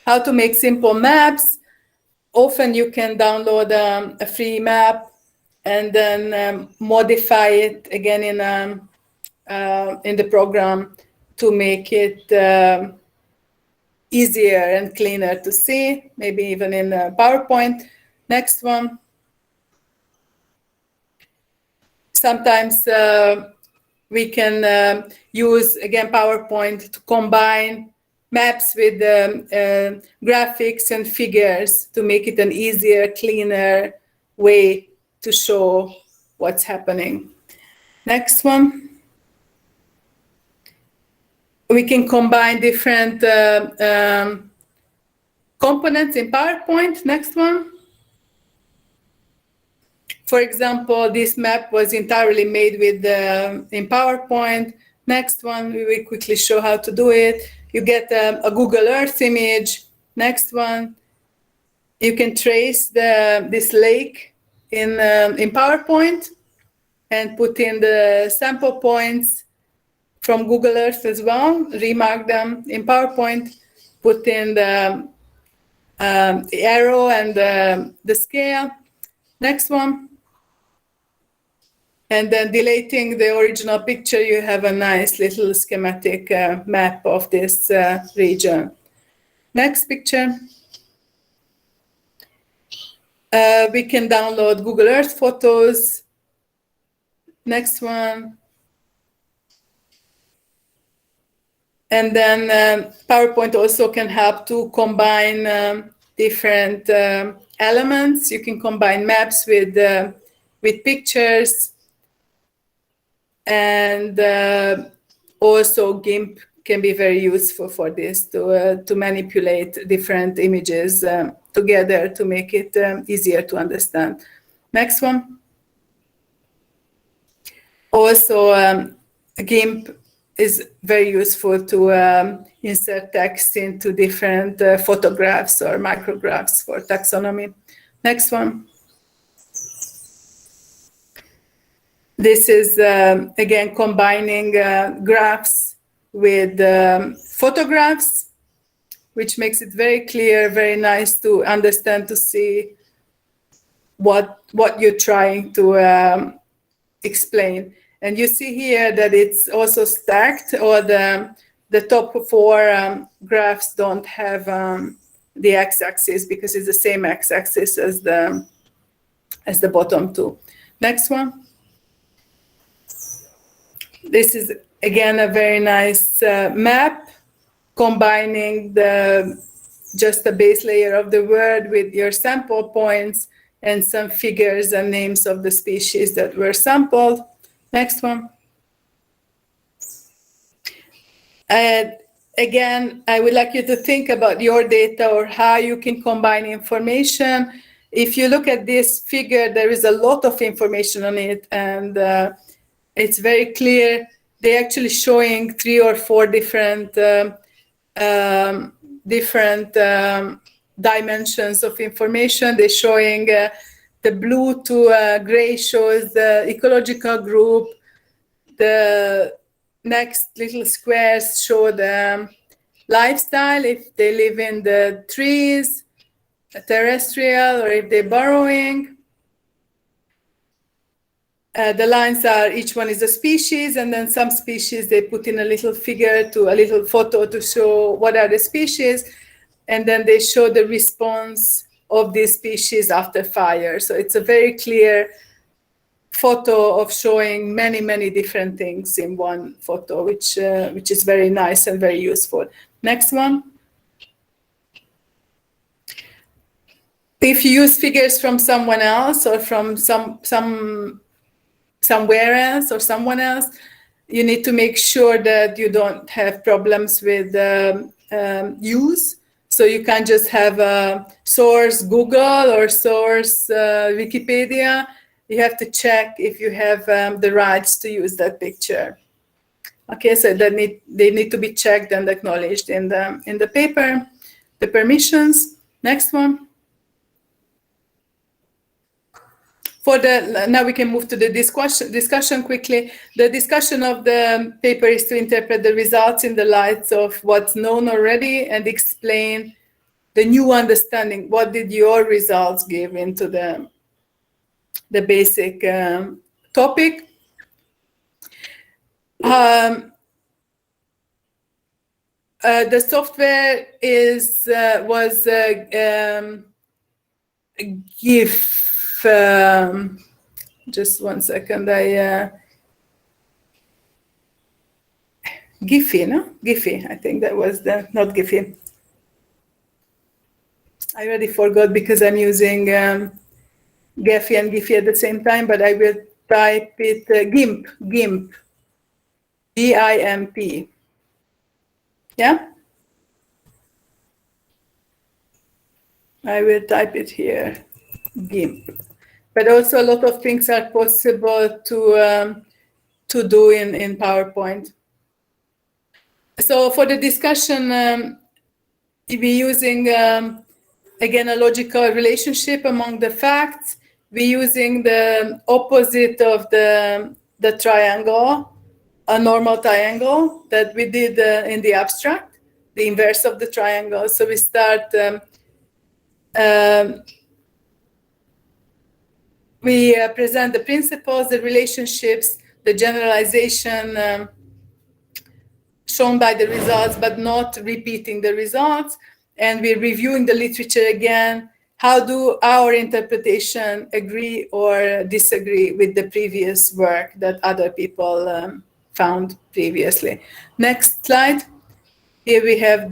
How to make simple maps. often you can download a free map and then modify it again in the program to make it easier and cleaner to see, maybe even in PowerPoint. Next one. Sometimes we can use, again, PowerPoint to combine maps with graphics and figures to make it an easier, cleaner way to show what's happening. Next one. We can combine different components in PowerPoint. Next one. For example, this map was entirely made with in PowerPoint. Next one, we will quickly show how to do it. You get a Google Earth image. Next one, you can trace this lake in PowerPoint and put in the sample points from Google Earth as well, remark them in PowerPoint, put in the arrow and the scale. Next one. And then deleting the original picture, you have a nice little schematic map of this region. Next picture. We can download Google Earth photos. Next one. And then PowerPoint also can help to combine different elements. You can combine maps with pictures. And also GIMP can be very useful for this, to manipulate different images together to make it easier to understand. Next one. Also, GIMP is very useful to insert text into different photographs or micrographs for taxonomy. Next one. This is, again, combining graphs with photographs, which makes it very clear, very nice to understand, to see what you're trying to explain. And you see here that it's also stacked, or the top 4 graphs don't have the x-axis because it's the same x-axis as the bottom 2. Next one. This is, again, a very nice map, combining just the base layer of the word with your sample points and some figures and names of the species that were sampled. Next one. Again, I would like you to think about your data or how you can combine information. If you look at this figure, there is a lot of information on it, and it's very clear. They're actually showing 3 or 4 different dimensions of information. They're showing the blue to gray shows the ecological group. The next little squares show the lifestyle, if they live in the trees, terrestrial, or if they're burrowing. The lines are, each one is a species, and then some species they put in a little figure, to a little photo to show what are the species, and then they show the response of these species after fire. So it's a very clear photo of showing many, many different things in one photo, which is very nice and very useful. Next one. If you use figures from someone else or from somewhere else or someone else, you need to make sure that you don't have problems with use. So you can't just have a source Google or source Wikipedia. You have to check if you have the rights to use that picture. Okay, so they need to be checked and acknowledged in the paper. The permissions. Next one. Now we can move to the discussion quickly. The discussion of the paper is to interpret the results in the light of what's known already and explain the new understanding. What did your results give into the basic topic? The software was GIF. Just one second. Giphy, no? Giphy. I think that was not Giphy. I already forgot because I'm using Gephi and Giphy at the same time, but I will type it GIMP. GIMP. GIMP. Yeah? I will type it here, GIMP. But also a lot of things are possible to do in PowerPoint. So for the discussion, we're using, again, a logical relationship among the facts. We're using the opposite of the triangle, a normal triangle that we did in the abstract, the inverse of the triangle. So we start, we present the principles, the relationships, the generalization shown by the results, but not repeating the results. And we're reviewing the literature again. How do our interpretation agree or disagree with the previous work that other people found previously? Next slide. Here we have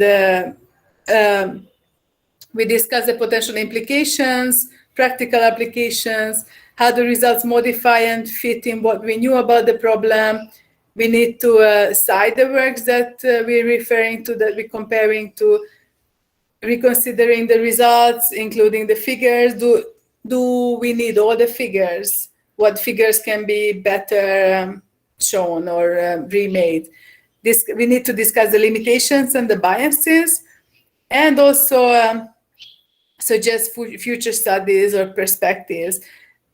we discuss the potential implications, practical applications, how the results modify and fit in what we knew about the problem. We need to cite the works that we're referring to, that we're comparing to, reconsidering the results, including the figures. Do we need all the figures? What figures can be better shown or remade? We need to discuss the limitations and the biases, and also suggest future studies or perspectives.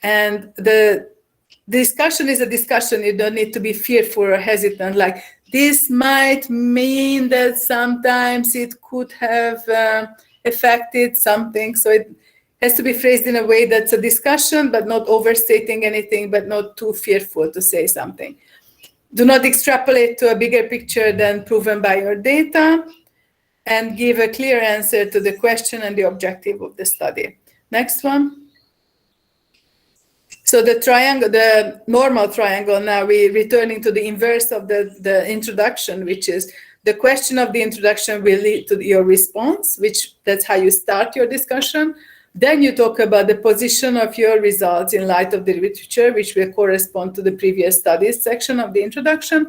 And the discussion is a discussion. You don't need to be fearful or hesitant, like this might mean that sometimes it could have affected something. So it has to be phrased in a way that's a discussion, but not overstating anything, but not too fearful to say something. Do not extrapolate to a bigger picture than proven by your data, and give a clear answer to the question and the objective of the study. Next one. So the triangle, the normal triangle, now we're returning to the inverse of the introduction, which is the question of the introduction will lead to your response, that's how you start your discussion. Then you talk about the position of your results in light of the literature, which will correspond to the previous studies section of the introduction.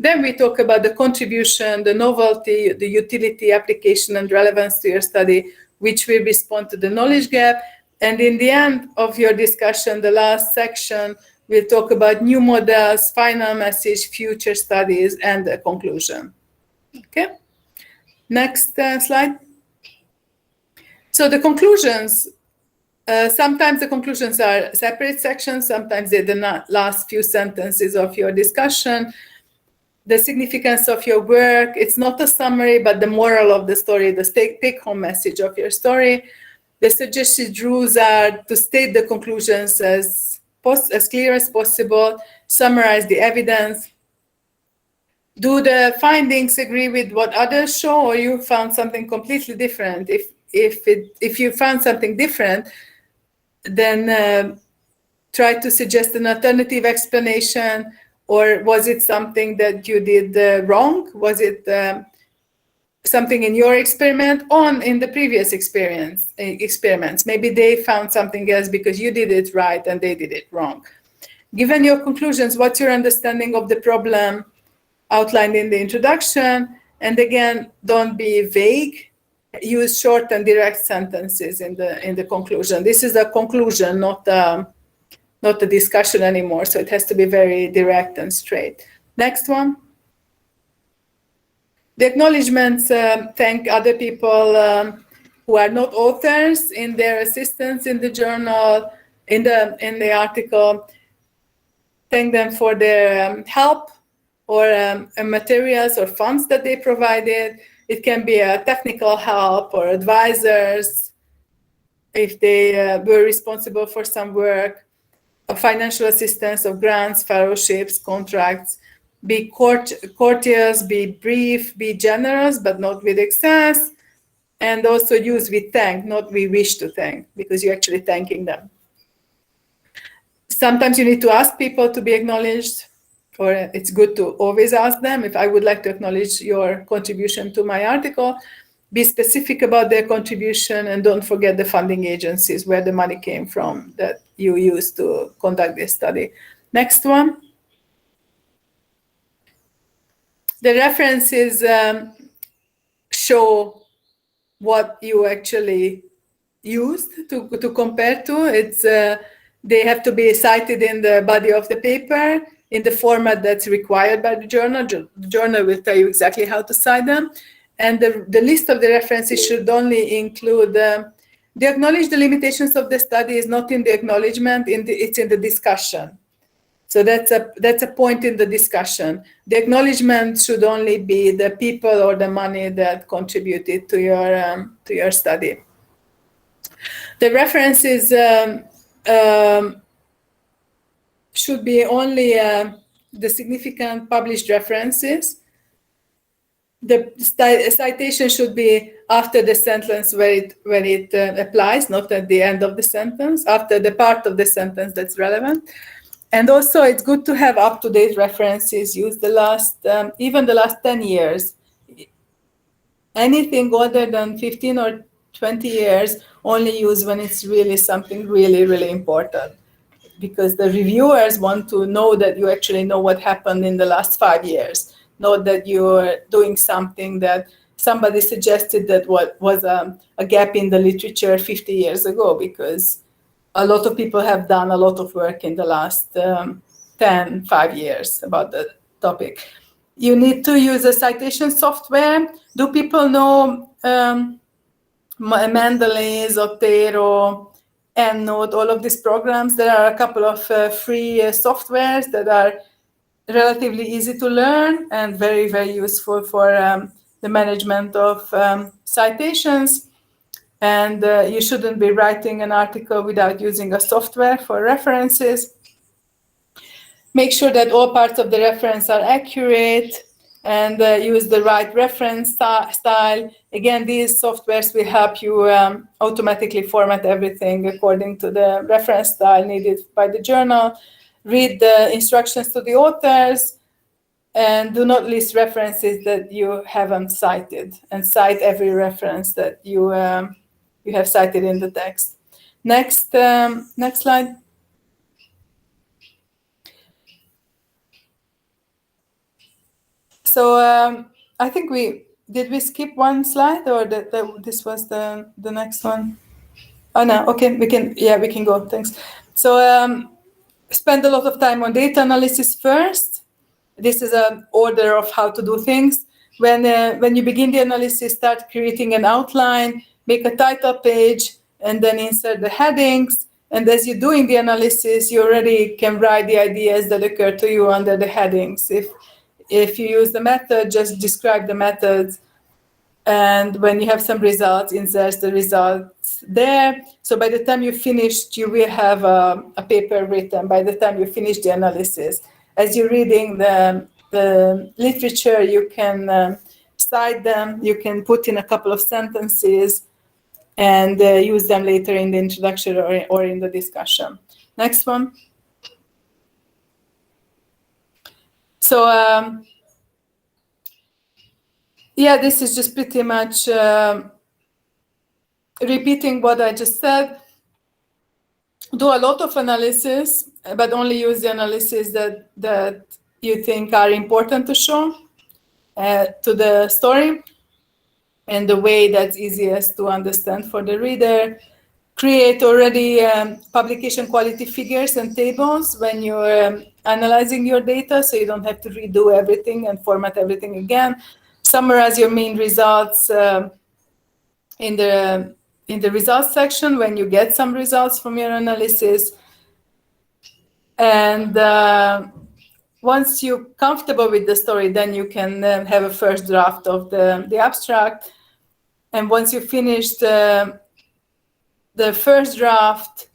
Then we talk about the contribution, the novelty, the utility, application, and relevance to your study, which will respond to the knowledge gap. And in the end of your discussion, the last section, we'll talk about new models, final message, future studies, and the conclusion. Okay, next slide. So the conclusions, sometimes the conclusions are separate sections, sometimes they're the last few sentences of your discussion. The significance of your work, it's not a summary, but the moral of the story, the take-home message of your story. The suggested rules are to state the conclusions as clear as possible, summarize the evidence. Do the findings agree with what others show, or you found something completely different? If you found something different, then try to suggest an alternative explanation. Or was it something that you did wrong? Was it something in your experiment in the previous experiments? Maybe they found something else because you did it right and they did it wrong. Given your conclusions, what's your understanding of the problem outlined in the introduction? And again, don't be vague. Use short and direct sentences in the conclusion. This is a conclusion, not a discussion anymore. So it has to be very direct and straight. Next one. The acknowledgements thank other people who are not authors in their assistance in the journal, in the article. Thank them for their help or materials or funds that they provided. It can be a technical help or advisors if they were responsible for some work, a financial assistance of grants, fellowships, contracts. Be courteous, be brief, be generous, but not with excess. And also use "we thank," not "we wish to thank," because you're actually thanking them. Sometimes you need to ask people to be acknowledged, or it's good to always ask them. If I would like to acknowledge your contribution to my article, be specific about their contribution, and don't forget the funding agencies where the money came from that you used to conduct this study. Next one. The references show what you actually used to compare to. It's they have to be cited in the body of the paper in the format that's required by the journal. The journal will tell you exactly how to cite them. And the list of the references should only include the acknowledge the limitations of the study is not in the acknowledgement, it's in the discussion. So that's a point in the discussion. The acknowledgement should only be the people or the money that contributed to your study. The references should be only the significant published references. The citation should be after the sentence where it applies, not at the end of the sentence, after the part of the sentence that's relevant. And also, it's good to have up-to-date references. Use the last, even the last 10 years. Anything older than 15 or 20 years, only use when it's really something really, really important. Because the reviewers want to know that you actually know what happened in the last 5 years. Not that you're doing something that somebody suggested that was a gap in the literature 50 years ago, because a lot of people have done a lot of work in the last 5 years about the topic. You need to use a citation software. Do people know Mendeley, Zotero, EndNote, all of these programs? There are a couple of free softwares that are relatively easy to learn and very, very useful for the management of citations. And you shouldn't be writing an article without using a software for references. Make sure that all parts of the reference are accurate and use the right reference style. Again, these softwares will help you automatically format everything according to the reference style needed by the journal. Read the instructions to the authors, and do not list references that you haven't cited, and cite every reference that you have cited in the text. Next slide. So I think we skip one slide, or this was the next one? Oh no, okay, we can go. Thanks. So spend a lot of time on data analysis first. This is an order of how to do things. When you begin the analysis, start creating an outline, make a title page, and then insert the headings. And as you're doing the analysis, you already can write the ideas that occur to you under the headings. If you use the method, just describe the methods. And when you have some results, insert the results there. So by the time you finished, you will have a paper written by the time you finish the analysis. As you're reading the literature, you can cite them, you can put in a couple of sentences and use them later in the introduction or in the discussion. Next one. So, this is just pretty much repeating what I just said. Do a lot of analysis, but only use the analysis that you think are important to show to the story and the way that's easiest to understand for the reader. Create already publication quality figures and tables when you're analyzing your data, so you don't have to redo everything and format everything again. Summarize your main results in the results section when you get some results from your analysis. And once you're comfortable with the story, then you can have a first draft of the abstract. And once you finish the first draft,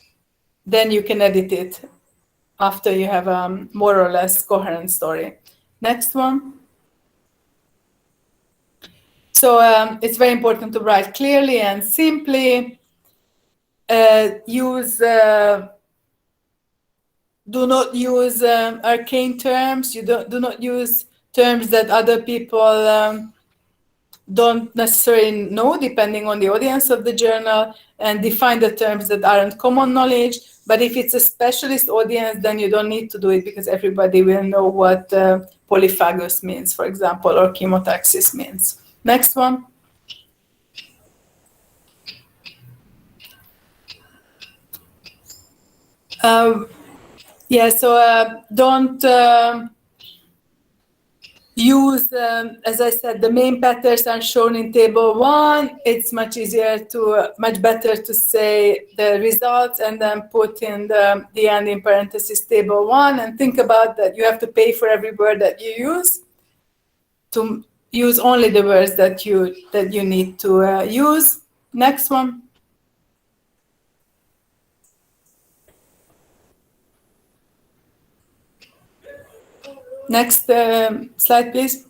then you can edit it after you have a more or less coherent story. Next one. So it's very important to write clearly and simply. Do not use arcane terms. You do not use terms that other people don't necessarily know, depending on the audience of the journal, and define the terms that aren't common knowledge. But if it's a specialist audience, then you don't need to do it, because everybody will know what polyphagus means, for example, or chemotaxis means. Next one. Don't use, as I said, the main patterns are shown in table 1. It's much better to say the results and then put in the end in parentheses table 1, and think about that you have to pay for every word that you use. To use only the words that you need to use. Next one. Next slide, please.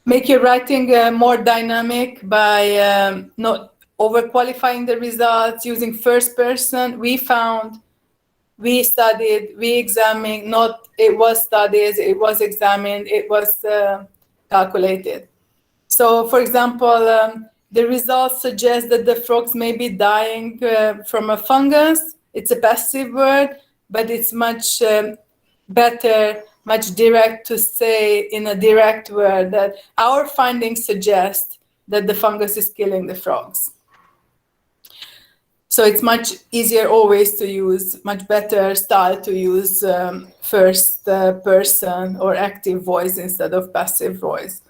Make your writing more dynamic by not overqualifying the results, using first person. We found, we studied, we examined, not it was studied, it was examined, it was calculated. So, for example, the results suggest that the frogs may be dying from a fungus. It's a passive word, but it's much better, much direct to say in a direct word that our findings suggest that the fungus is killing the frogs. So it's much easier always to use, much better style to use first person or active voice instead of passive voice.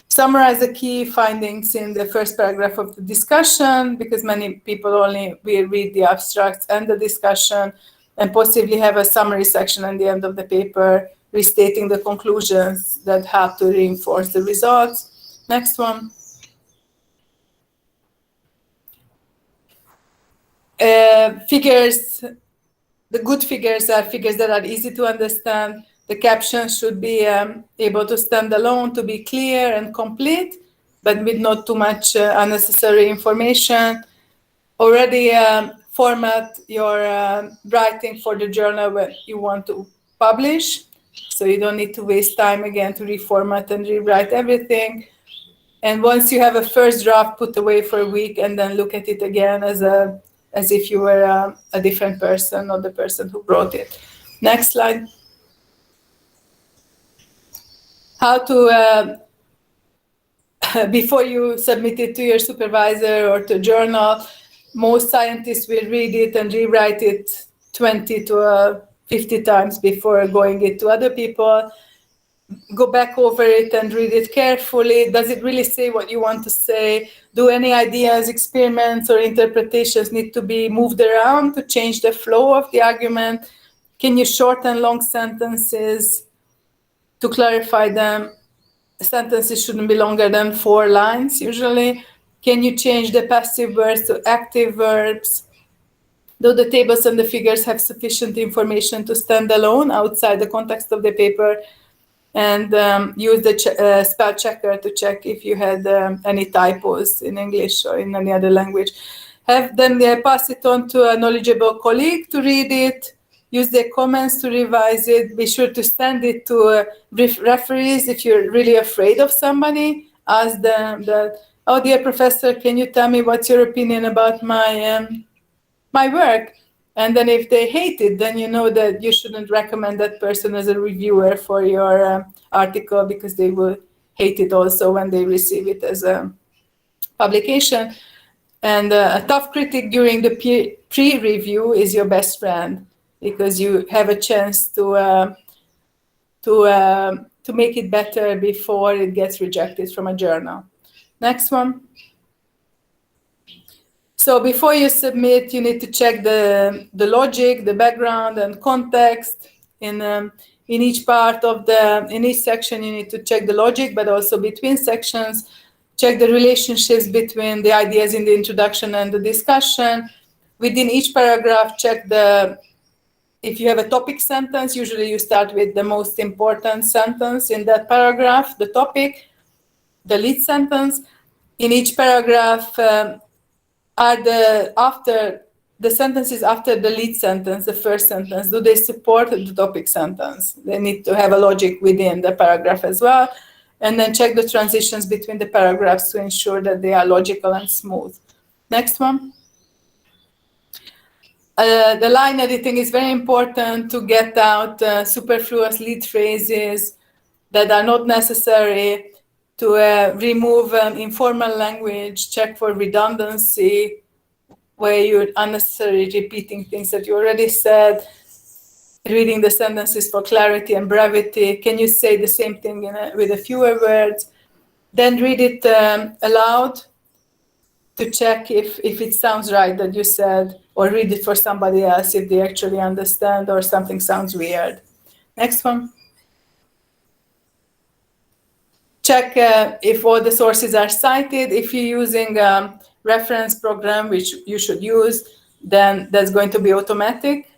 Summarize the key findings in the first paragraph of the discussion, because many people only will read the abstracts and the discussion, and possibly have a summary section at the end of the paper restating the conclusions that help to reinforce the results. Next one. Figures, the good figures are figures that are easy to understand. The captions should be able to stand alone, to be clear and complete, but with not too much unnecessary information. Already format your writing for the journal where you want to publish, so you don't need to waste time again to reformat and rewrite everything. And once you have a first draft, put away for a week and then look at it again as if you were a different person, not the person who wrote it. Next slide. How to, before you submit it to your supervisor or to a journal, most scientists will read it and rewrite it 20 to 50 times before going it to other people. Go back over it and read it carefully. Does it really say what you want to say? Do any ideas, experiments, or interpretations need to be moved around to change the flow of the argument? Can you shorten long sentences to clarify them? Sentences shouldn't be longer than 4 lines usually. Can you change the passive verbs to active verbs? Do the tables and the figures have sufficient information to stand alone outside the context of the paper? And use the spell checker to check if you had any typos in English or in any other language. Have them pass it on to a knowledgeable colleague to read it. Use their comments to revise it. Be sure to send it to referees if you're really afraid of somebody. Ask them that, oh, dear professor, can you tell me what's your opinion about my work? And then if they hate it, then you know that you shouldn't recommend that person as a reviewer for your article, because they will hate it also when they receive it as a publication. And a tough critic during the pre-review is your best friend, because you have a chance to make it better before it gets rejected from a journal. Next one. So before you submit, you need to check the logic, the background, and context. In each part of in each section, you need to check the logic, but also between sections. Check the relationships between the ideas in the introduction and the discussion. Within each paragraph, check if you have a topic sentence, usually you start with the most important sentence in that paragraph, the topic, the lead sentence. In each paragraph, the sentences after the lead sentence, the first sentence, do they support the topic sentence? They need to have a logic within the paragraph as well. And then check the transitions between the paragraphs to ensure that they are logical and smooth. Next one. The line editing is very important to get out superfluous lead phrases that are not necessary, to remove informal language, check for redundancy, where you're unnecessarily repeating things that you already said, reading the sentences for clarity and brevity. Can you say the same thing with a fewer words? Then read it aloud to check if it sounds right that you said, or read it for somebody else if they actually understand or something sounds weird. Next one. Check if all the sources are cited. If you're using a reference program, which you should use, then that's going to be automatic.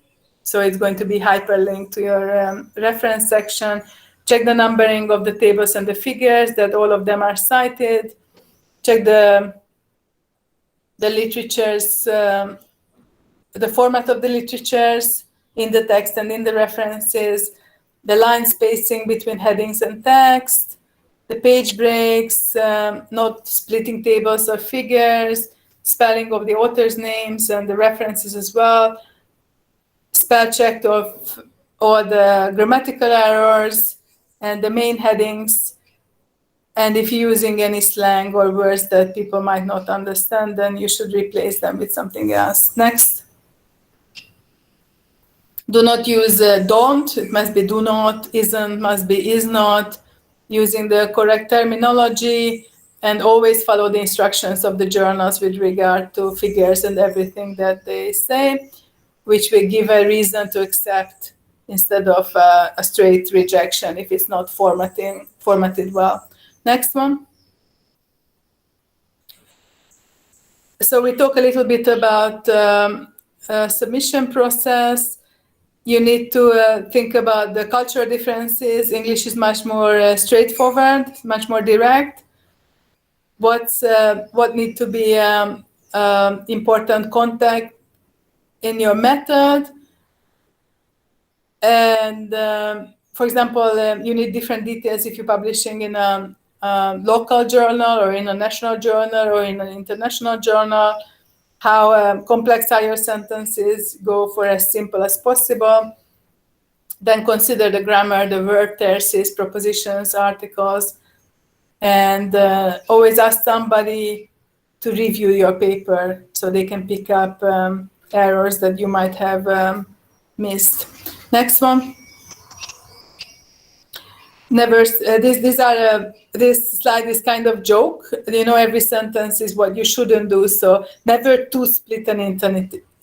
So it's going to be hyperlinked to your reference section. Check the numbering of the tables and the figures, that all of them are cited. Check the literatures, the format of the literatures in the text and in the references, the line spacing between headings and text, the page breaks, not splitting tables or figures, spelling of the author's names and the references as well, spell check of all the grammatical errors and the main headings. And if you're using any slang or words that people might not understand, then you should replace them with something else. Next. Do not use don't. It must be do not. Isn't must be is not. Using the correct terminology, and always follow the instructions of the journals with regard to figures and everything that they say, which will give a reason to accept instead of a straight rejection if it's not formatted well. Next one. So we talk a little bit about submission process. You need to think about the cultural differences. English is much more straightforward, much more direct. What need to be important contact in your method. And for example, you need different details if you're publishing in a local journal or in a national journal or in an international journal. How complex are your sentences? Go for as simple as possible. Then consider the grammar, the verb tenses, prepositions, articles, and always ask somebody to review your paper so they can pick up errors that you might have missed. Next one. Never. This slide is kind of joke. Every sentence is what you shouldn't do. So never to split an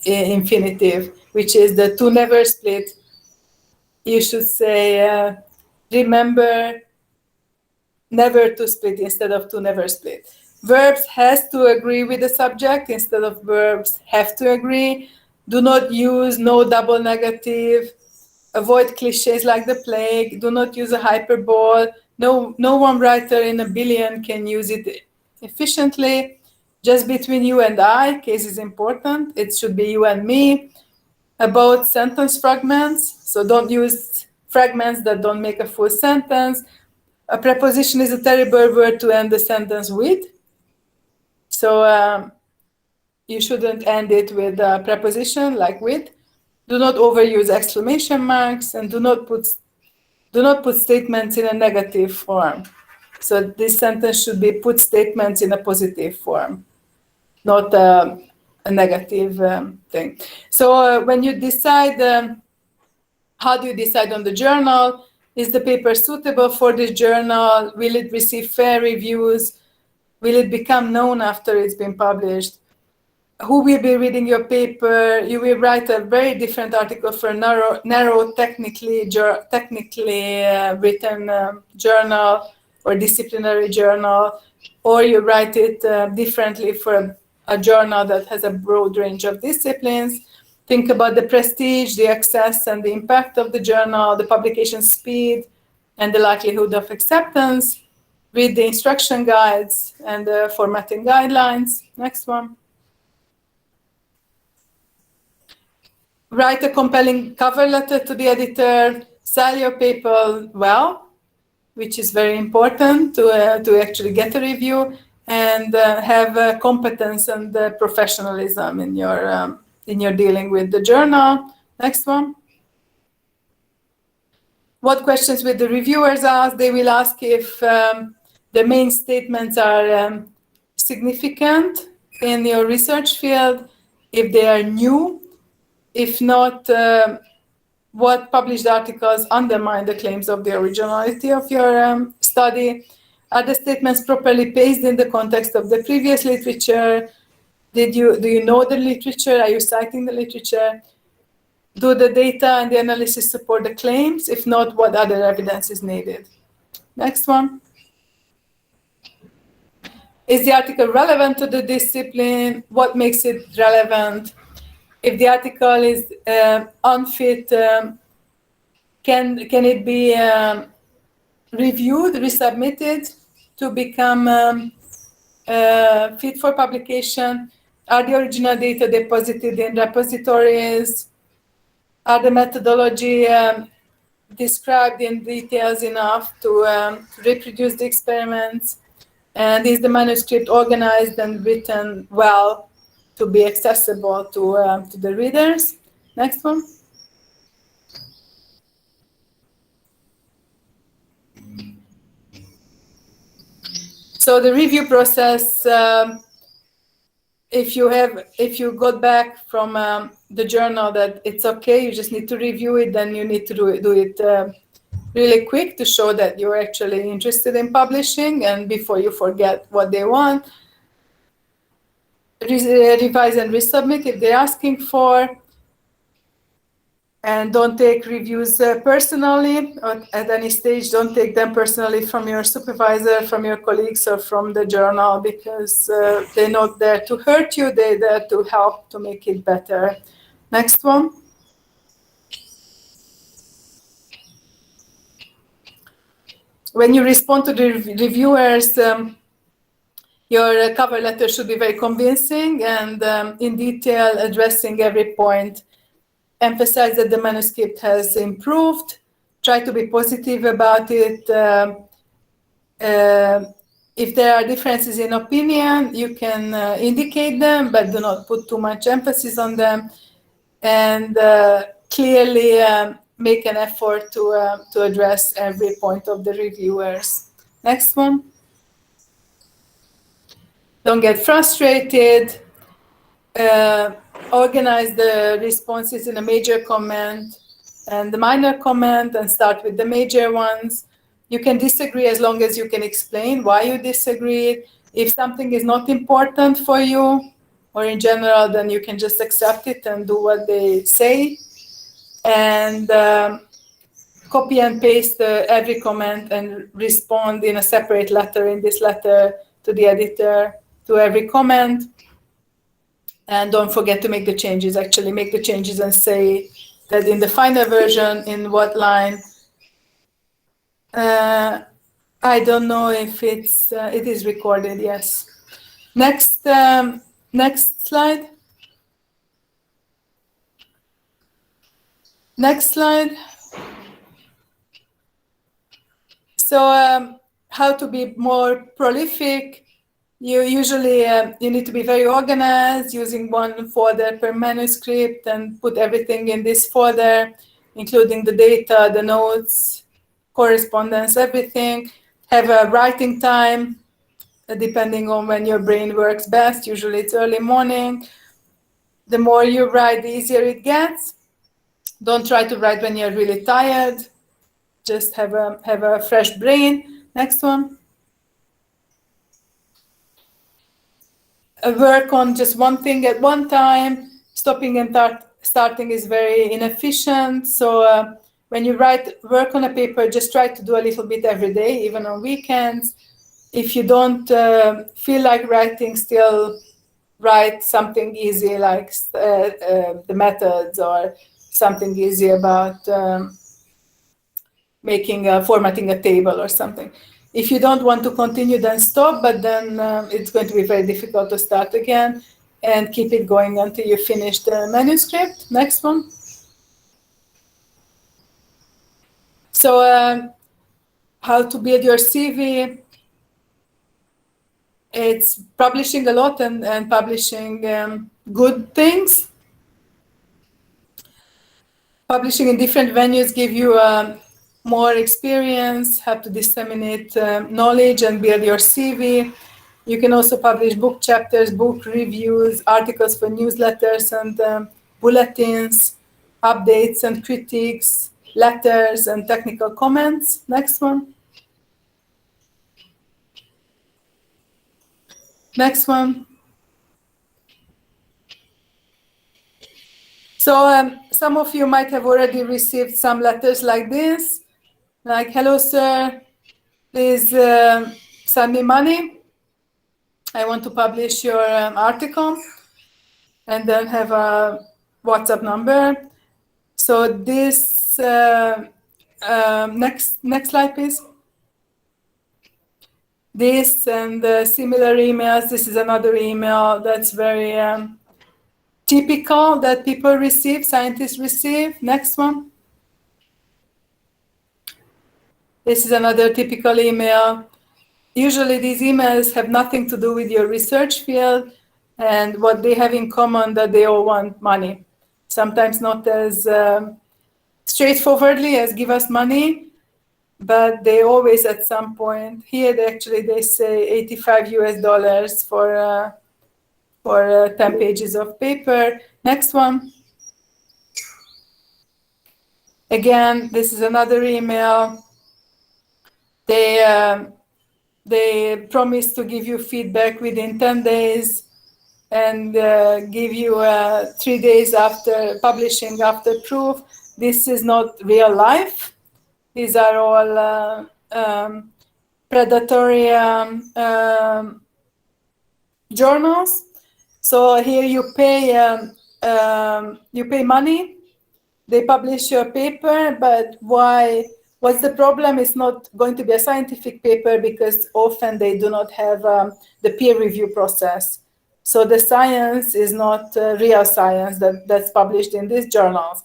infinitive, which is the to never split. You should say remember never to split instead of to never split. Verbs has to agree with the subject instead of verbs have to agree. Do not use no double negative. Avoid cliches like the plague. Do not use a hyperbole. No one writer in a billion can use it efficiently. Just between you and I, case is important. It should be you and me. About sentence fragments. So don't use fragments that don't make a full sentence. A preposition is a terrible word to end the sentence with. So you shouldn't end it with a preposition like with. Do not overuse exclamation marks, and do not put statements in a negative form. So this sentence should be put statements in a positive form, not a negative thing. So when you decide, how do you decide on the journal? Is the paper suitable for this journal? Will it receive fair reviews? Will it become known after it's been published? who will be reading your paper. You will write a very different article for a narrow technically written journal or disciplinary journal, or you write it differently for a journal that has a broad range of disciplines. Think about the prestige, the access, and the impact of the journal, the publication speed, and the likelihood of acceptance. Read the instruction guides and the formatting guidelines. Next one. Write a compelling cover letter to the editor. Sell your paper well, which is very important to actually get a review, and have competence and professionalism in your dealing with the journal. Next one. What questions will the reviewers ask? They will ask if the main statements are significant in your research field, if they are new, if not, what published articles undermine the claims of the originality of your study. Are the statements properly placed in the context of the previous literature? Do you know the literature? Are you citing the literature? Do the data and the analysis support the claims? If not, what other evidence is needed? Next one. Is the article relevant to the discipline? What makes it relevant? If the article is unfit, can it be reviewed, resubmitted to become fit for publication? Are the original data deposited in repositories? Are the methodology described in details enough to reproduce the experiments? And is the manuscript organized and written well to be accessible to the readers? Next one. So the review process, if you got back from the journal that it's okay, you just need to review it, then you need to do it really quick to show that you're actually interested in publishing, and before you forget what they want. Revise and resubmit if they're asking for. And don't take reviews personally, or at any stage. Don't take them personally from your supervisor, from your colleagues, or from the journal, because they're not there to hurt you. They're there to help to make it better. Next one. When you respond to the reviewers, your cover letter should be very convincing and in detail, addressing every point. Emphasize that the manuscript has improved. Try to be positive about it. If there are differences in opinion, you can indicate them, but do not put too much emphasis on them. And clearly make an effort to address every point of the reviewers. Next one. Don't get frustrated. Organize the responses in a major comment and the minor comment, and start with the major ones. You can disagree as long as you can explain why you disagree. If something is not important for you or in general, then you can just accept it and do what they say. And copy and paste every comment and respond in a separate letter, in this letter to the editor, to every comment. And don't forget to make the changes. Actually make the changes and say that in the final version, in what line. I don't know if it is recorded, yes. Next slide. Next slide. So how to be more prolific. You usually you need to be very organized, using one folder per manuscript, and put everything in this folder, including the data, the notes, correspondence, everything. Have a writing time, depending on when your brain works best. Usually it's early morning. The more you write, the easier it gets. Don't try to write when you're really tired. Just have a fresh brain. Next one. work on just one thing at one time. Stopping and starting is very inefficient. So when you work on a paper, just try to do a little bit every day, even on weekends. If you don't feel like writing, still write something easy like the methods, or something easy about formatting a table or something. If you don't want to continue, then stop, but then it's going to be very difficult to start again, and keep it going until you finish the manuscript. Next one. So how to build your CV. It's publishing a lot and publishing good things. Publishing in different venues give you more experience, how to disseminate knowledge and build your CV. You can also publish book chapters, book reviews, articles for newsletters and bulletins, updates and critiques, letters and technical comments. Next one. Next one. So some of you might have already received some letters like this, like, hello, sir, please send me money. I want to publish your article, and then have a WhatsApp number. So this, next slide, please. This and similar emails. This is another email that's very typical that people receive, scientists receive. Next one. This is another typical email. Usually these emails have nothing to do with your research field, and what they have in common that they all want money. Sometimes not as straightforwardly as give us money, but they always at some point, here they say $85 for 10 pages of paper. Next one. Again, this is another email. They promise to give you feedback within 10 days and give you 3 days after publishing, after proof. This is not real life. These are all predatory journals. So here you pay money. They publish your paper, but why? What's the problem? It's not going to be a scientific paper because often they do not have the peer review process. So the science is not real science that's published in these journals.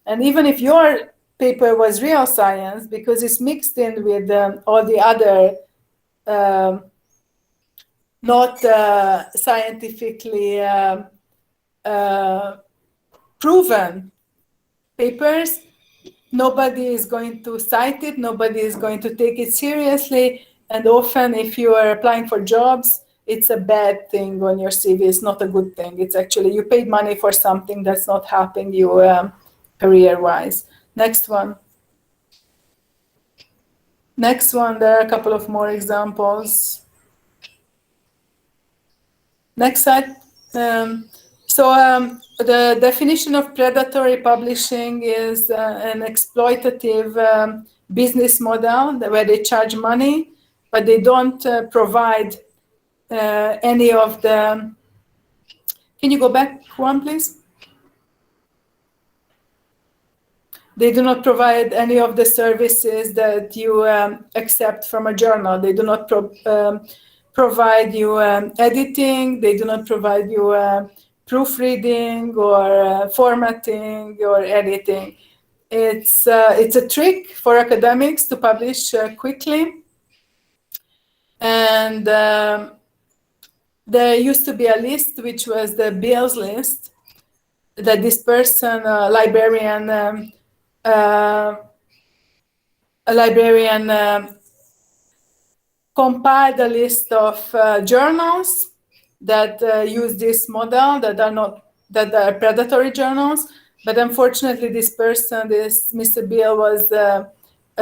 And even if your paper was real science, because it's mixed in with all the other not scientifically proven papers, nobody is going to cite it, nobody is going to take it seriously, and often if you are applying for jobs, it's a bad thing on your CV. It's not a good thing. It's actually you paid money for something that's not helping you career-wise. Next one. Next one, there are a couple of more examples. Next slide. The definition of predatory publishing is an exploitative business model where they charge money, but they don't provide any of the... Can you go back one, please? They do not provide any of the services that you accept from a journal. They do not provide you editing. They do not provide you proofreading or formatting or editing. It's a trick for academics to publish quickly. And there used to be a list, which was the Bill's list, that this person, a librarian compiled a list of journals that use this model that are predatory journals. But unfortunately, this person, this Mr. Bill, was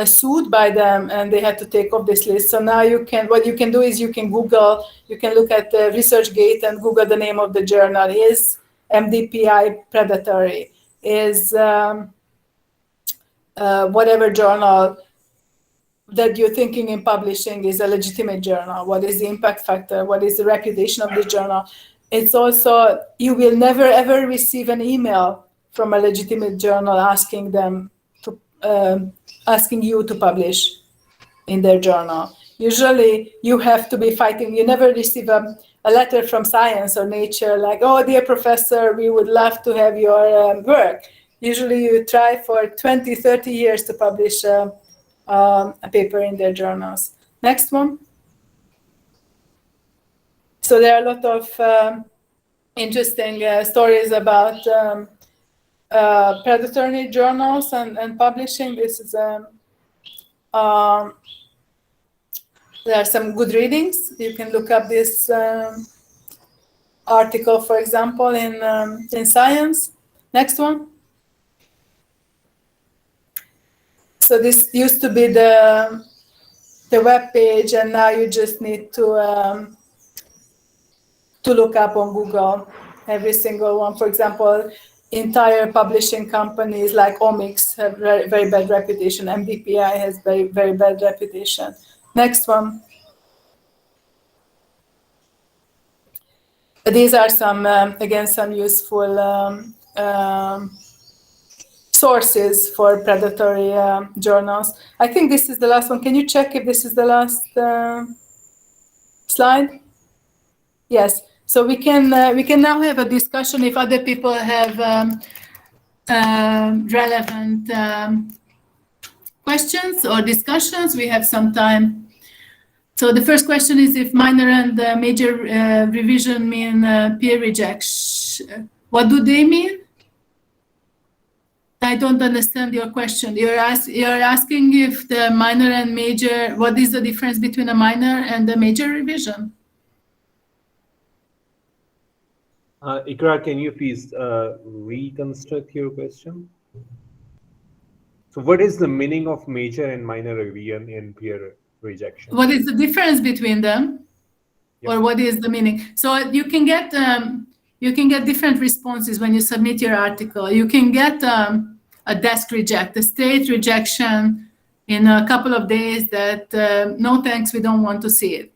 sued by them, and they had to take off this list. So now what you can do is you can Google, you can look at ResearchGate and Google the name of the journal. Is MDPI predatory? Is whatever journal that you're thinking in publishing is a legitimate journal? What is the impact factor? What is the reputation of the journal? It's also, you will never ever receive an email from a legitimate journal asking you to publish in their journal. Usually you have to be fighting. You never receive a letter from Science or Nature like, oh, dear professor, we would love to have your work. Usually you try for 20, 30 years to publish a paper in their journals. Next one. So there are a lot of interesting stories about predatory journals and publishing. This is there are some good readings. You can look up this article, for example, in Science. Next one. So this used to be the web page, and now you just need to look up on Google every single one. For example, entire publishing companies like Omics have very, very bad reputation. MDPI has very, very bad reputation. Next one. These are some, again, some useful sources for predatory journals. I think this is the last one. Can you check if this is the last slide? Yes. So we can now have a discussion if other people have relevant questions or discussions. We have some time. So the first question is if minor and major revision mean peer rejection. What do they mean? I don't understand your question. You're asking if the minor and major, what is the difference between a minor and a major revision? Ikra, can you please reconstruct your question? So what is the meaning of major and minor revision in peer rejection? What is the difference between them? Yep. Or what is the meaning? So you can get different responses when you submit your article. You can get a desk reject, a straight rejection in a couple of days that no thanks, we don't want to see it.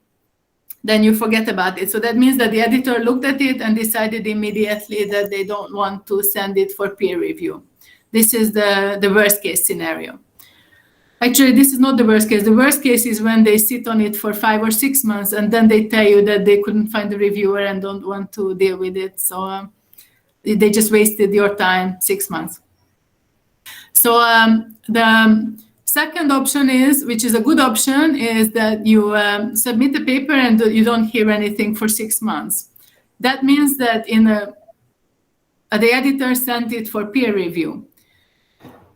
Then you forget about it. So that means that the editor looked at it and decided immediately that they don't want to send it for peer review. This is the worst case scenario. Actually, this is not the worst case. The worst case is when they sit on it for 5 or 6 months and then they tell you that they couldn't find a reviewer and don't want to deal with it. So they just wasted your time, 6 months. So the second option is, which is a good option, is that you submit the paper and you don't hear anything for 6 months. That means that the editor sent it for peer review.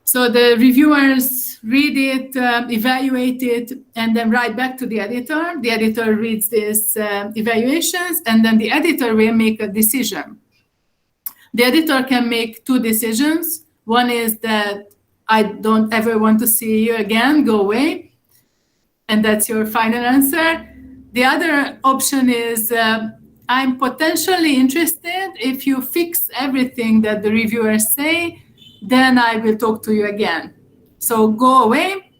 So the reviewers read it, evaluate it, and then write back to the editor. The editor reads these evaluations, and then the editor will make a decision. The editor can make 2 decisions. One is that I don't ever want to see you again, go away. And that's your final answer. The other option is I'm potentially interested. If you fix everything that the reviewers say, then I will talk to you again. So go away,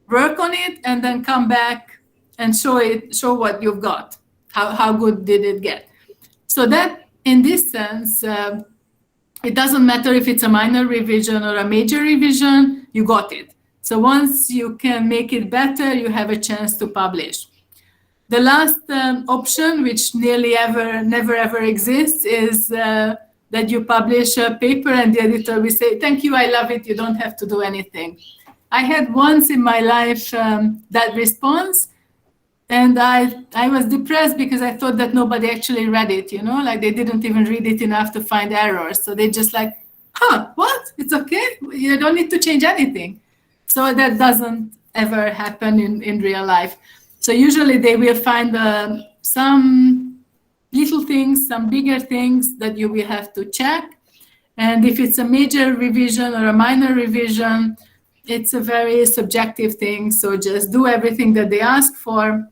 work on it, and then come back and show what you've got. How good did it get? So that, in this sense, it doesn't matter if it's a minor revision or a major revision, you got it. So once you can make it better, you have a chance to publish. The last option, which never ever exists, is that you publish a paper and the editor will say, thank you, I love it, you don't have to do anything. I had once in my life that response, and I was depressed because I thought that nobody actually read it, like they didn't even read it enough to find errors. So they just like, what? It's okay? You don't need to change anything. So that doesn't ever happen in real life. So usually they will find some little things, some bigger things that you will have to check. And if it's a major revision or a minor revision, it's a very subjective thing. So just do everything that they ask for,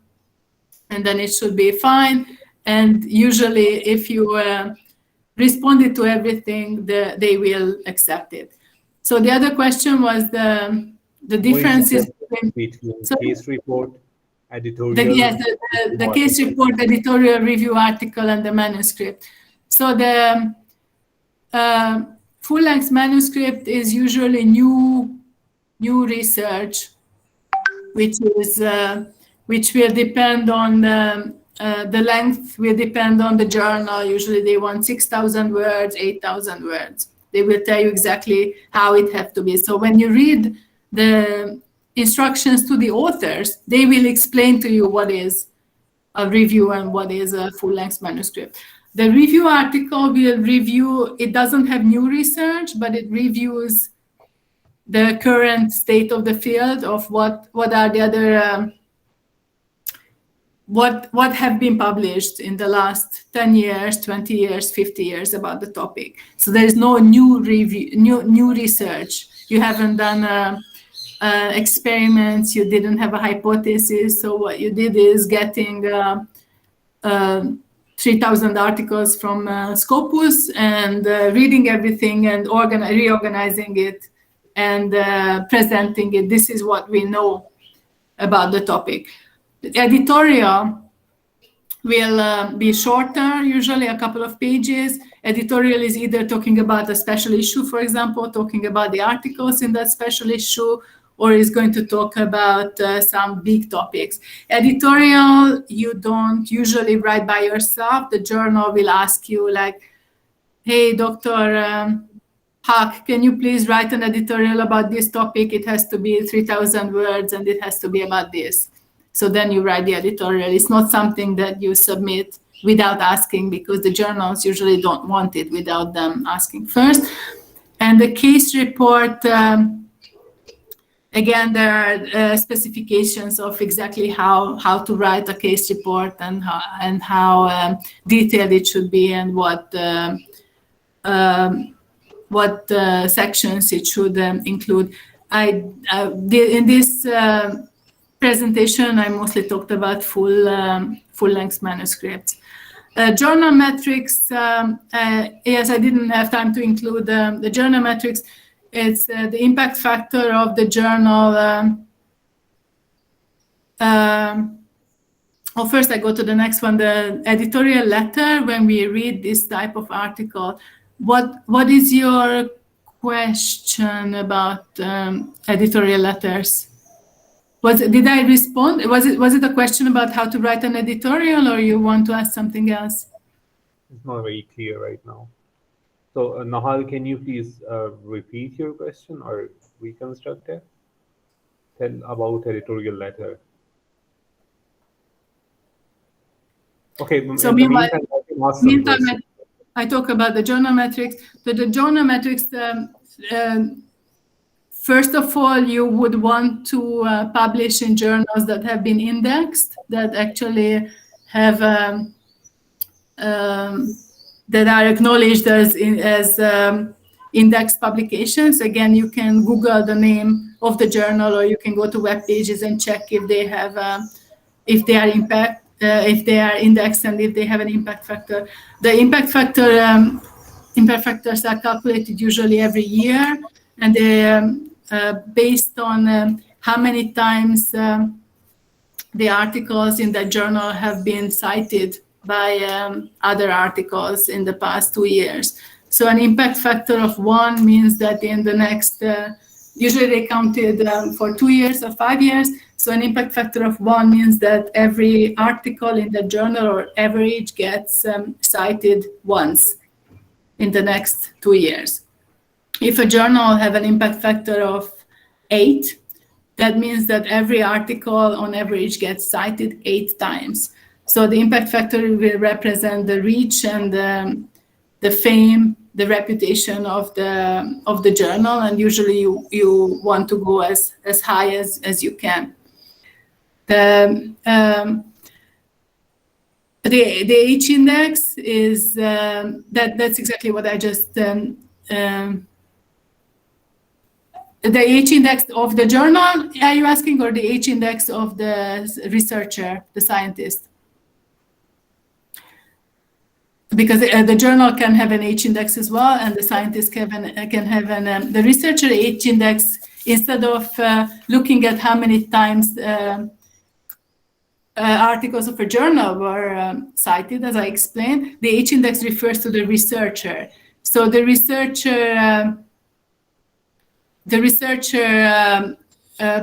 and then it should be fine. And usually, if you responded to everything, they will accept it. So the other question was the differences between case report, editorial. The case report, editorial review article, and the manuscript. So the full-length manuscript is usually new research, which will depend on the length will depend on the journal. Usually they want 6,000 words, 8,000 words. They will tell you exactly how it has to be. So when you read the instructions to the authors, they will explain to you what is a review and what is a full-length manuscript. The review article will review, it doesn't have new research, but it reviews the current state of the field of what are the other what have been published in the last 10 years, 20 years, 50 years about the topic. So there is no new review, new research. You haven't done experiments, you didn't have a hypothesis. So what you did is getting 3,000 articles from Scopus and reading everything and reorganizing it and presenting it. This is what we know about the topic. The editorial will be shorter, usually a couple of pages. Editorial is either talking about a special issue, for example, talking about the articles in that special issue, or is going to talk about some big topics. Editorial, you don't usually write by yourself. The journal will ask you like, hey, Dr. Huck, can you please write an editorial about this topic? It has to be 3,000 words and it has to be about this. So then you write the editorial. It's not something that you submit without asking, because the journals usually don't want it without them asking first. And the case report, again, there are specifications of exactly how to write a case report and how detailed it should be and what sections it should include. In this presentation, I mostly talked about full-length manuscripts. Journal metrics, yes, I didn't have time to include the journal metrics. It's the impact factor of the journal. First I go to the next one, the editorial letter. When we read this type of article, what is your question about editorial letters? Did I respond? Was it a question about how to write an editorial, or you want to ask something else? It's not very clear right now. So Nahal, can you please repeat your question or reconstruct it? Tell about editorial letter. Okay. So meanwhile, I talk about the journal metrics. So the journal metrics, first of all, you would want to publish in journals that have been indexed, that actually have that are acknowledged as indexed publications. Again, you can Google the name of the journal, or you can go to web pages and check if they have if they are indexed and if they have an impact factor. The impact factors are calculated usually every year, and they based on how many times the articles in that journal have been cited by other articles in the past 2 years. So an impact factor of 1 means that in the next, usually they counted for 2 years or 5 years. So an impact factor of 1 means that every article in the journal or average gets cited once in the next 2 years. If a journal have an impact factor of 8, that means that every article on average gets cited 8 times. So the impact factor will represent the reach and the fame, the reputation of the journal, and usually you want to go as high as you can. The H index is that's exactly what I just The H-index of the journal, are you asking, or the H-index of the researcher, the scientist? Because the journal can have an H-index as well, and the scientist can have an, the researcher H-index, instead of looking at how many times articles of a journal were cited, as I explained, the H-index refers to the researcher. So the researcher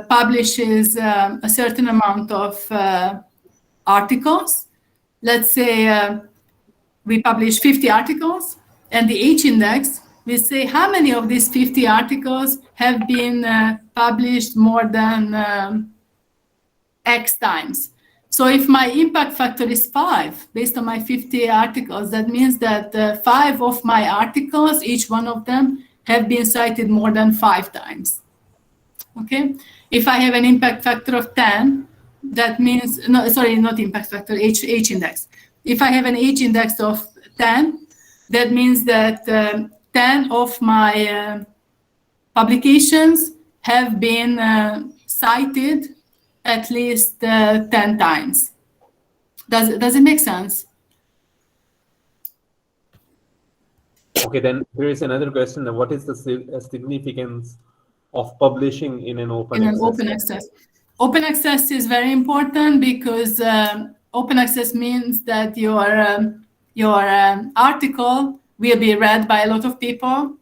publishes a certain amount of articles. Let's say we publish 50 articles, and the H-index will say how many of these 50 articles have been published more than X times. So if my impact factor is 5, based on my 50 articles, that means that 5 of my articles, each one of them, have been cited more than 5 times. Okay? If I have an impact factor of 10, that means, no, sorry, not impact factor, H-index. If I have an H-index of 10, that means that 10 of my publications have been cited at least 10 times. Does it make sense? Okay, then there is another question. What is the significance of publishing in an open access? Open access is very important because open access means that your article will be read by a lot of people,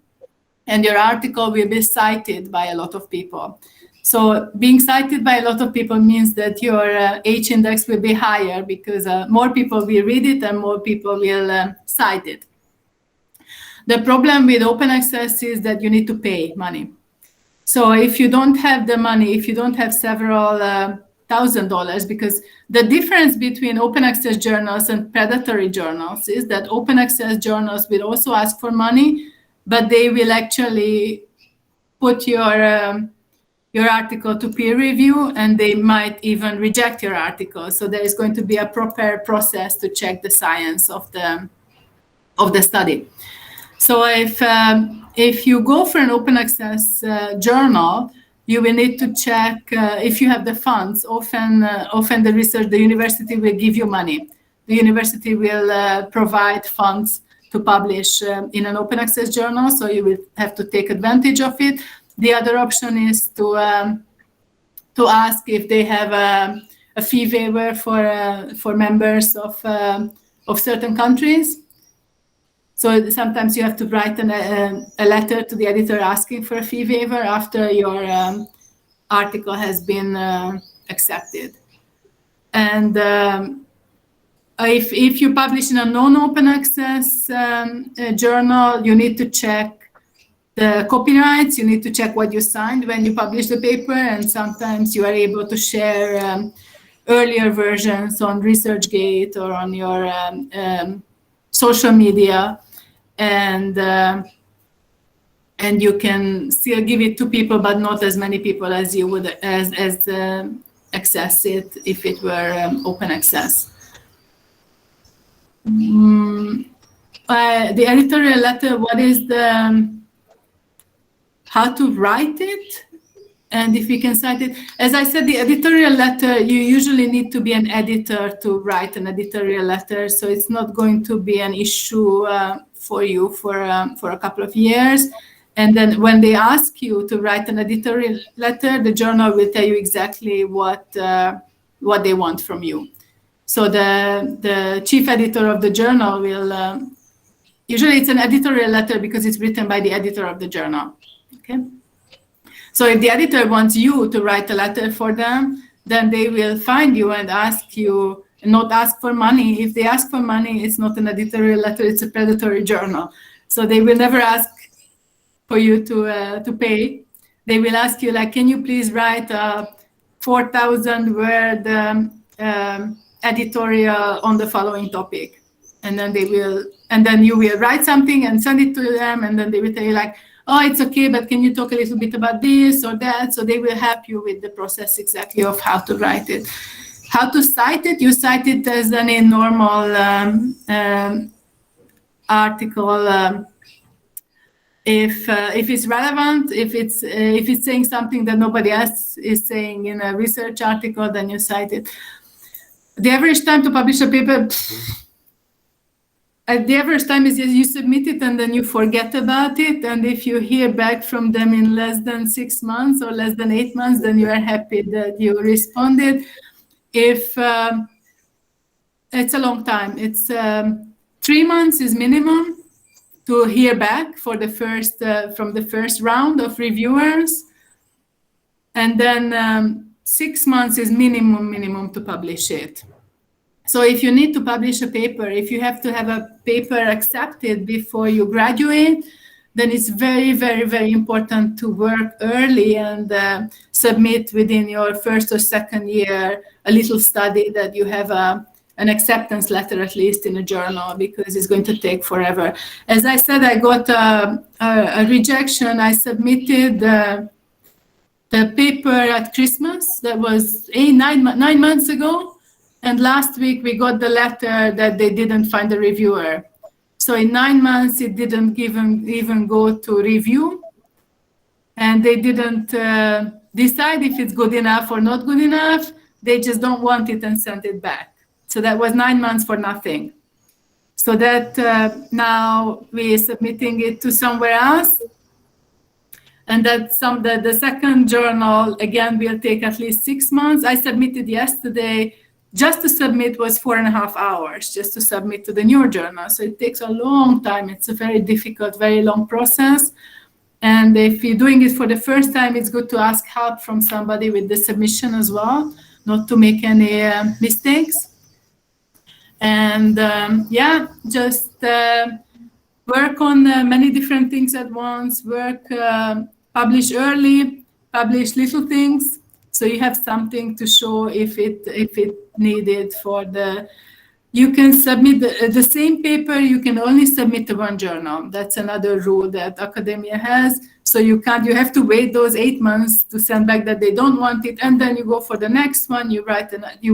and your article will be cited by a lot of people. So being cited by a lot of people means that your H-index will be higher because more people will read it and more people will cite it. The problem with open access is that you need to pay money. So if you don't have the money, if you don't have several $1,000, because the difference between open access journals and predatory journals is that open access journals will also ask for money, but they will actually put your article to peer review, and they might even reject your article. So there is going to be a proper process to check the science of the study. So if you go for an open access journal, you will need to check if you have the funds. Often the university will give you money. The university will provide funds to publish in an open access journal, so you will have to take advantage of it. The other option is to ask if they have a fee waiver for members of certain countries. So sometimes you have to write a letter to the editor asking for a fee waiver after your article has been accepted. And if you publish in a non-open access journal, you need to check the copyrights, you need to check what you signed when you publish the paper, and sometimes you are able to share earlier versions on ResearchGate or on your social media, and you can still give it to people, but not as many people as you would access it if it were open access. The editorial letter, what is how to write it, and if you can cite it. As I said, the editorial letter, you usually need to be an editor to write an editorial letter, so it's not going to be an issue for you for a couple of years. And then when they ask you to write an editorial letter, the journal will tell you exactly what they want from you. So the chief editor of the journal will, usually it's an editorial letter because it's written by the editor of the journal. Okay. So if the editor wants you to write a letter for them, then they will find you and ask you, and not ask for money. If they ask for money, it's not an editorial letter, it's a predatory journal. So they will never ask for you to pay. They will ask you, like, can you please write a 4,000 word editorial on the following topic? And then you will write something and send it to them, and then they will tell you, like, oh, it's okay, but can you talk a little bit about this or that? So they will help you with the process exactly of how to write it. How to cite it? You cite it as any normal article if it's relevant, if it's saying something that nobody else is saying in a research article, then you cite it. The average time to publish a paper, the average time is you submit it and then you forget about it. And if you hear back from them in less than 6 months or less than 8 months, then you are happy that you responded. If it's a long time, it's 3 months is minimum to hear back for the first from the first round of reviewers, and then 6 months is minimum to publish it. So if you need to publish a paper, if you have to have a paper accepted before you graduate, then it's very, very, very important to work early and submit within your first or second year a little study that you have an acceptance letter at least in a journal, because it's going to take forever. As I said, I got a rejection. I submitted the paper at Christmas. That was 9 months ago. And last week we got the letter that they didn't find a reviewer. So in 9 months, it didn't even go to review. And they didn't decide if it's good enough or not good enough. They just don't want it and sent it back. So that was 9 months for nothing. So that now we're submitting it to somewhere else. And that the second journal, again, will take at least 6 months. I submitted yesterday. Just to submit was 4.5 hours, just to submit to the newer journal. So it takes a long time. It's a very difficult, very long process. And if you're doing it for the first time, it's good to ask help from somebody with the submission as well, not to make any mistakes. And just work on many different things at once, publish early, publish little things. So you have something to show if it needed for the. You can submit the same paper. You can only submit to one journal. That's another rule that academia has. So you have to wait those 8 months to send back that they don't want it, and then you go for the next one. You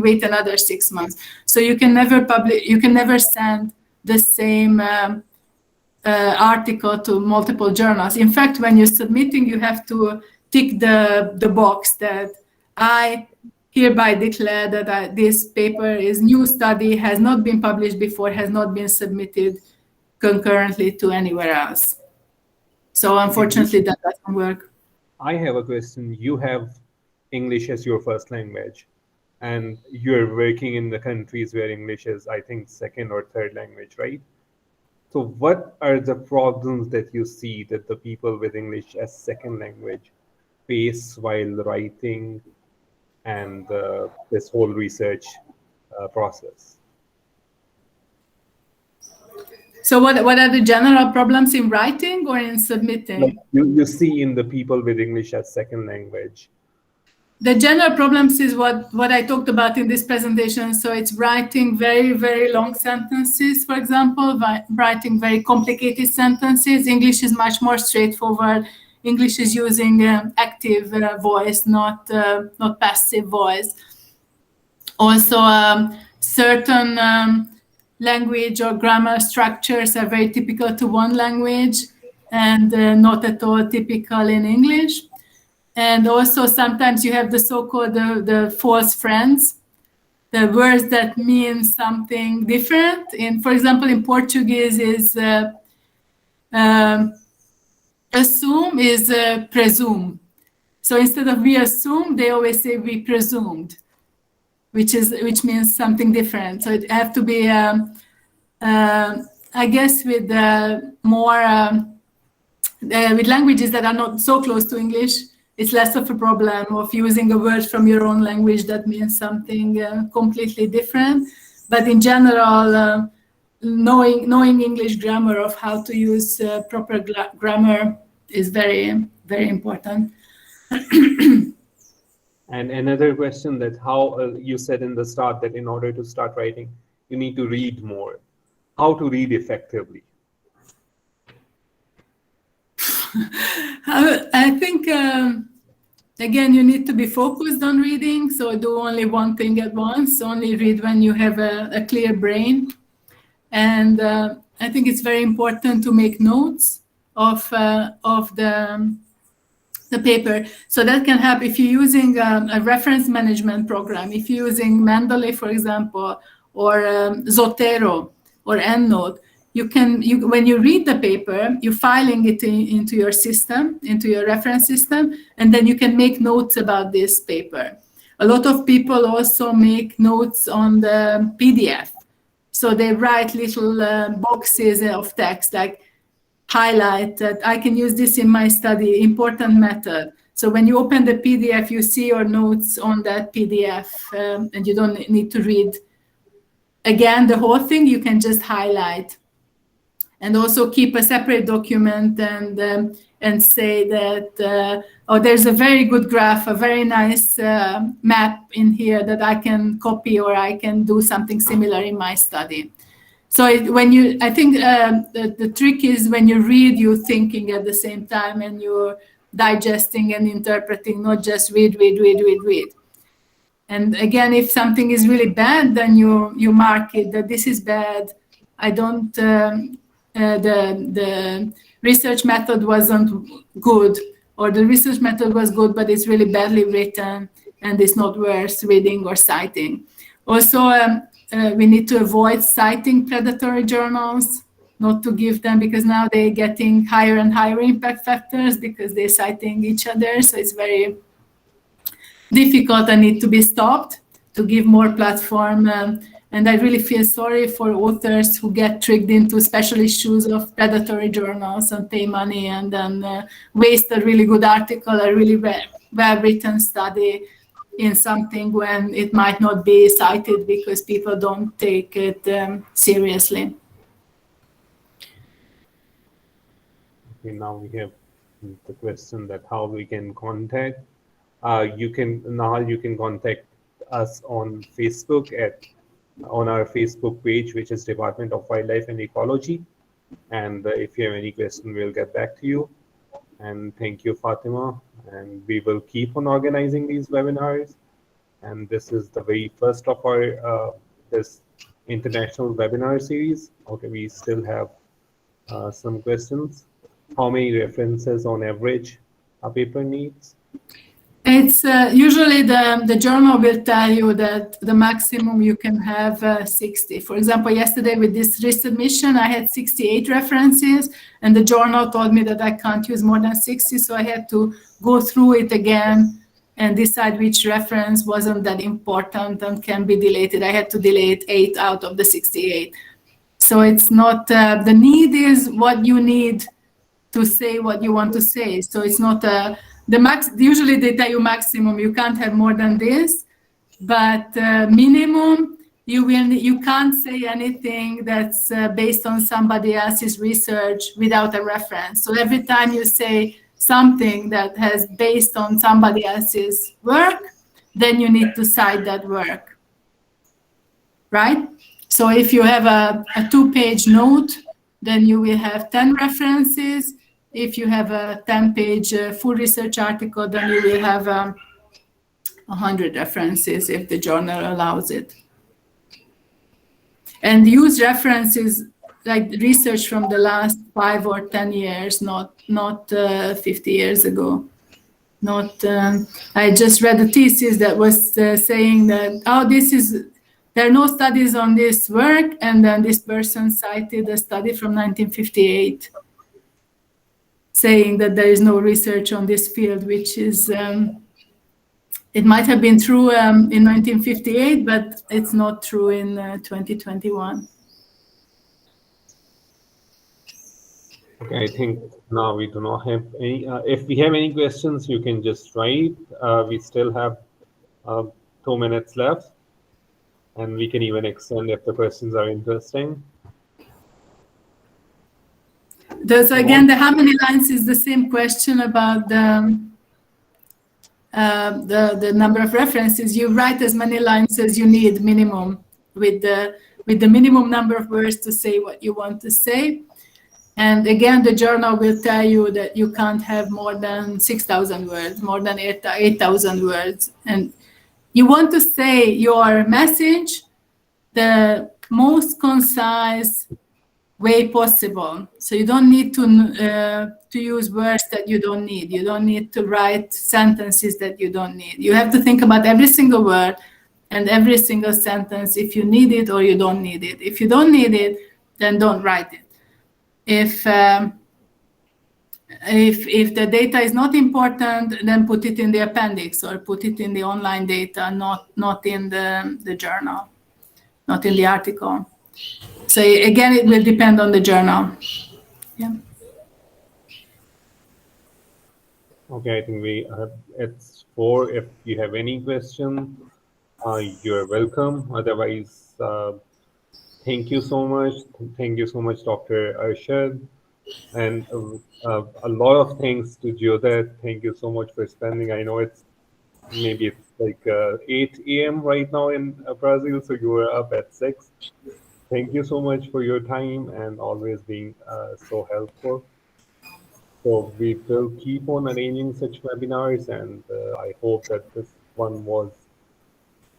wait another 6 months. So you can never publish. You can never send the same article to multiple journals. In fact, when you're submitting, you have to tick the box that I hereby declare that this paper is new study, has not been published before, has not been submitted concurrently to anywhere else. So unfortunately, that doesn't work. I have a question. You have English as your first language, and you're working in the countries where English is, I think, second or third language, right? So what are the problems that you see that the people with English as second language face while writing and this whole research process? So what are the general problems in writing or in submitting? Like you see in the people with English as second language. The general problems is what I talked about in this presentation. So it's writing very, very long sentences, for example, writing very complicated sentences. English is much more straightforward. English is using active voice, not passive voice. Also, certain language or grammar structures are very typical to one language and not at all typical in English. And also sometimes you have the so-called the false friends, the words that mean something different. For example, in Portuguese is assume is presume. So instead of we assume, they always say we presumed, which means something different. So it have to be, I guess, with more with languages that are not so close to English. It's less of a problem of using a word from your own language that means something completely different. But in general, knowing English grammar, of how to use proper grammar is very, very important. And another question, that how you said in the start that in order to start writing, you need to read more. How to read effectively? I think, again, you need to be focused on reading. So do only one thing at once. Only read when you have a clear brain. And I think it's very important to make notes. of the paper. So that can help if you're using a reference management program, if you're using Mendeley, for example, or Zotero or EndNote. When you read the paper, you're filing it into your system, into your reference system, and then you can make notes about this paper. A lot of people also make notes on the PDF. So they write little boxes of text, like highlight that I can use this in my study, important method. So when you open the PDF, you see your notes on that PDF, and you don't need to read again the whole thing. You can just highlight. And also keep a separate document and say that, oh, there's a very good graph, a very nice map in here that I can copy, or I can do something similar in my study. So I think the trick is when you read, you're thinking at the same time, and you're digesting and interpreting, not just read. And again, if something is really bad, then you mark it that this is bad. I don't. The research method wasn't good, or the research method was good, but it's really badly written, and it's not worth reading or citing. Also, we need to avoid citing predatory journals, not to give them, because now they're getting higher and higher impact factors because they're citing each other. So it's very difficult and need to be stopped to give more platform. And I really feel sorry for authors who get tricked into special issues of predatory journals and pay money and then waste a really good article, a really well-written study in something when it might not be cited because people don't take it seriously. Okay, now we have the question that how we can contact. You can contact us on Facebook on our Facebook page, which is Department of Wildlife and Ecology. And if you have any question, we'll get back to you. And thank you, Fatima. And we will keep on organizing these webinars. And this is the very first of our this international webinar series. Okay, we still have some questions. How many references on average a paper needs? It's usually the journal will tell you that the maximum you can have 60. For example, yesterday with this resubmission, I had 68 references, and the journal told me that I can't use more than 60, so I had to go through it again and decide which reference wasn't that important and can be deleted. I had to delete 8 out of the 68. So it's not, the need is what you need to say what you want to say. So it's not usually they tell you maximum, you can't have more than this, but minimum, you can't say anything that's based on somebody else's research without a reference. So every time you say something that has based on somebody else's work, then you need to cite that work, right? So if you have a 2-page note, then you will have 10 references. If you have a 10-page full research article, then you will have 100 references if the journal allows it. And use references like research from the last 5 or 10 years, not 50 years ago. I just read a thesis that was saying that, there are no studies on this work, and then this person cited a study from 1958. Saying that there is no research on this field, which is, it might have been true in 1958, but it's not true in 2021. Okay, I think now we do not have any. If we have any questions, you can just write. We still have 2 minutes left, and we can even extend if the questions are interesting. There's again the how many lines is the same question about the number of references. You write as many lines as you need minimum with the minimum number of words to say what you want to say. And again, the journal will tell you that you can't have more than 6,000 words, more than 8,000 words. And you want to say your message the most concise way possible. So you don't need to use words that you don't need. You don't need to write sentences that you don't need. You have to think about every single word and every single sentence if you need it or you don't need it. If you don't need it, then don't write it. If the data is not important, then put it in the appendix or put it in the online data, not in the journal, not in the article. So again, it will depend on the journal. Yeah. Okay, I think it's 4. If you have any questions, you're welcome. Otherwise, thank you so much. Thank you so much, Dr. Arshad. And a lot of thanks to Judit. Thank you so much for spending. I know it's like 8 a.m. right now in Brazil, so you were up at 6. Thank you so much for your time and always being so helpful. So we will keep on arranging such webinars, and I hope that this one was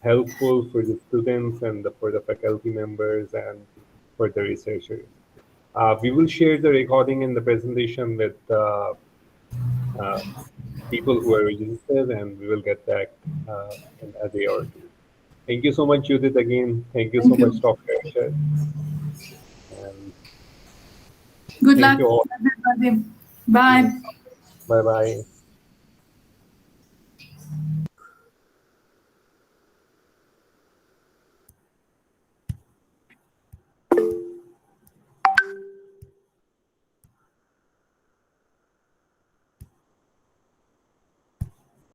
helpful for the students and for the faculty members and for the researchers. We will share the recording and the presentation with people who are registered, and we will get back in a day or two. Thank you so much, Judith, again. Thank you so much, Dr. Arshad. Good luck, everybody. Bye. Bye-bye.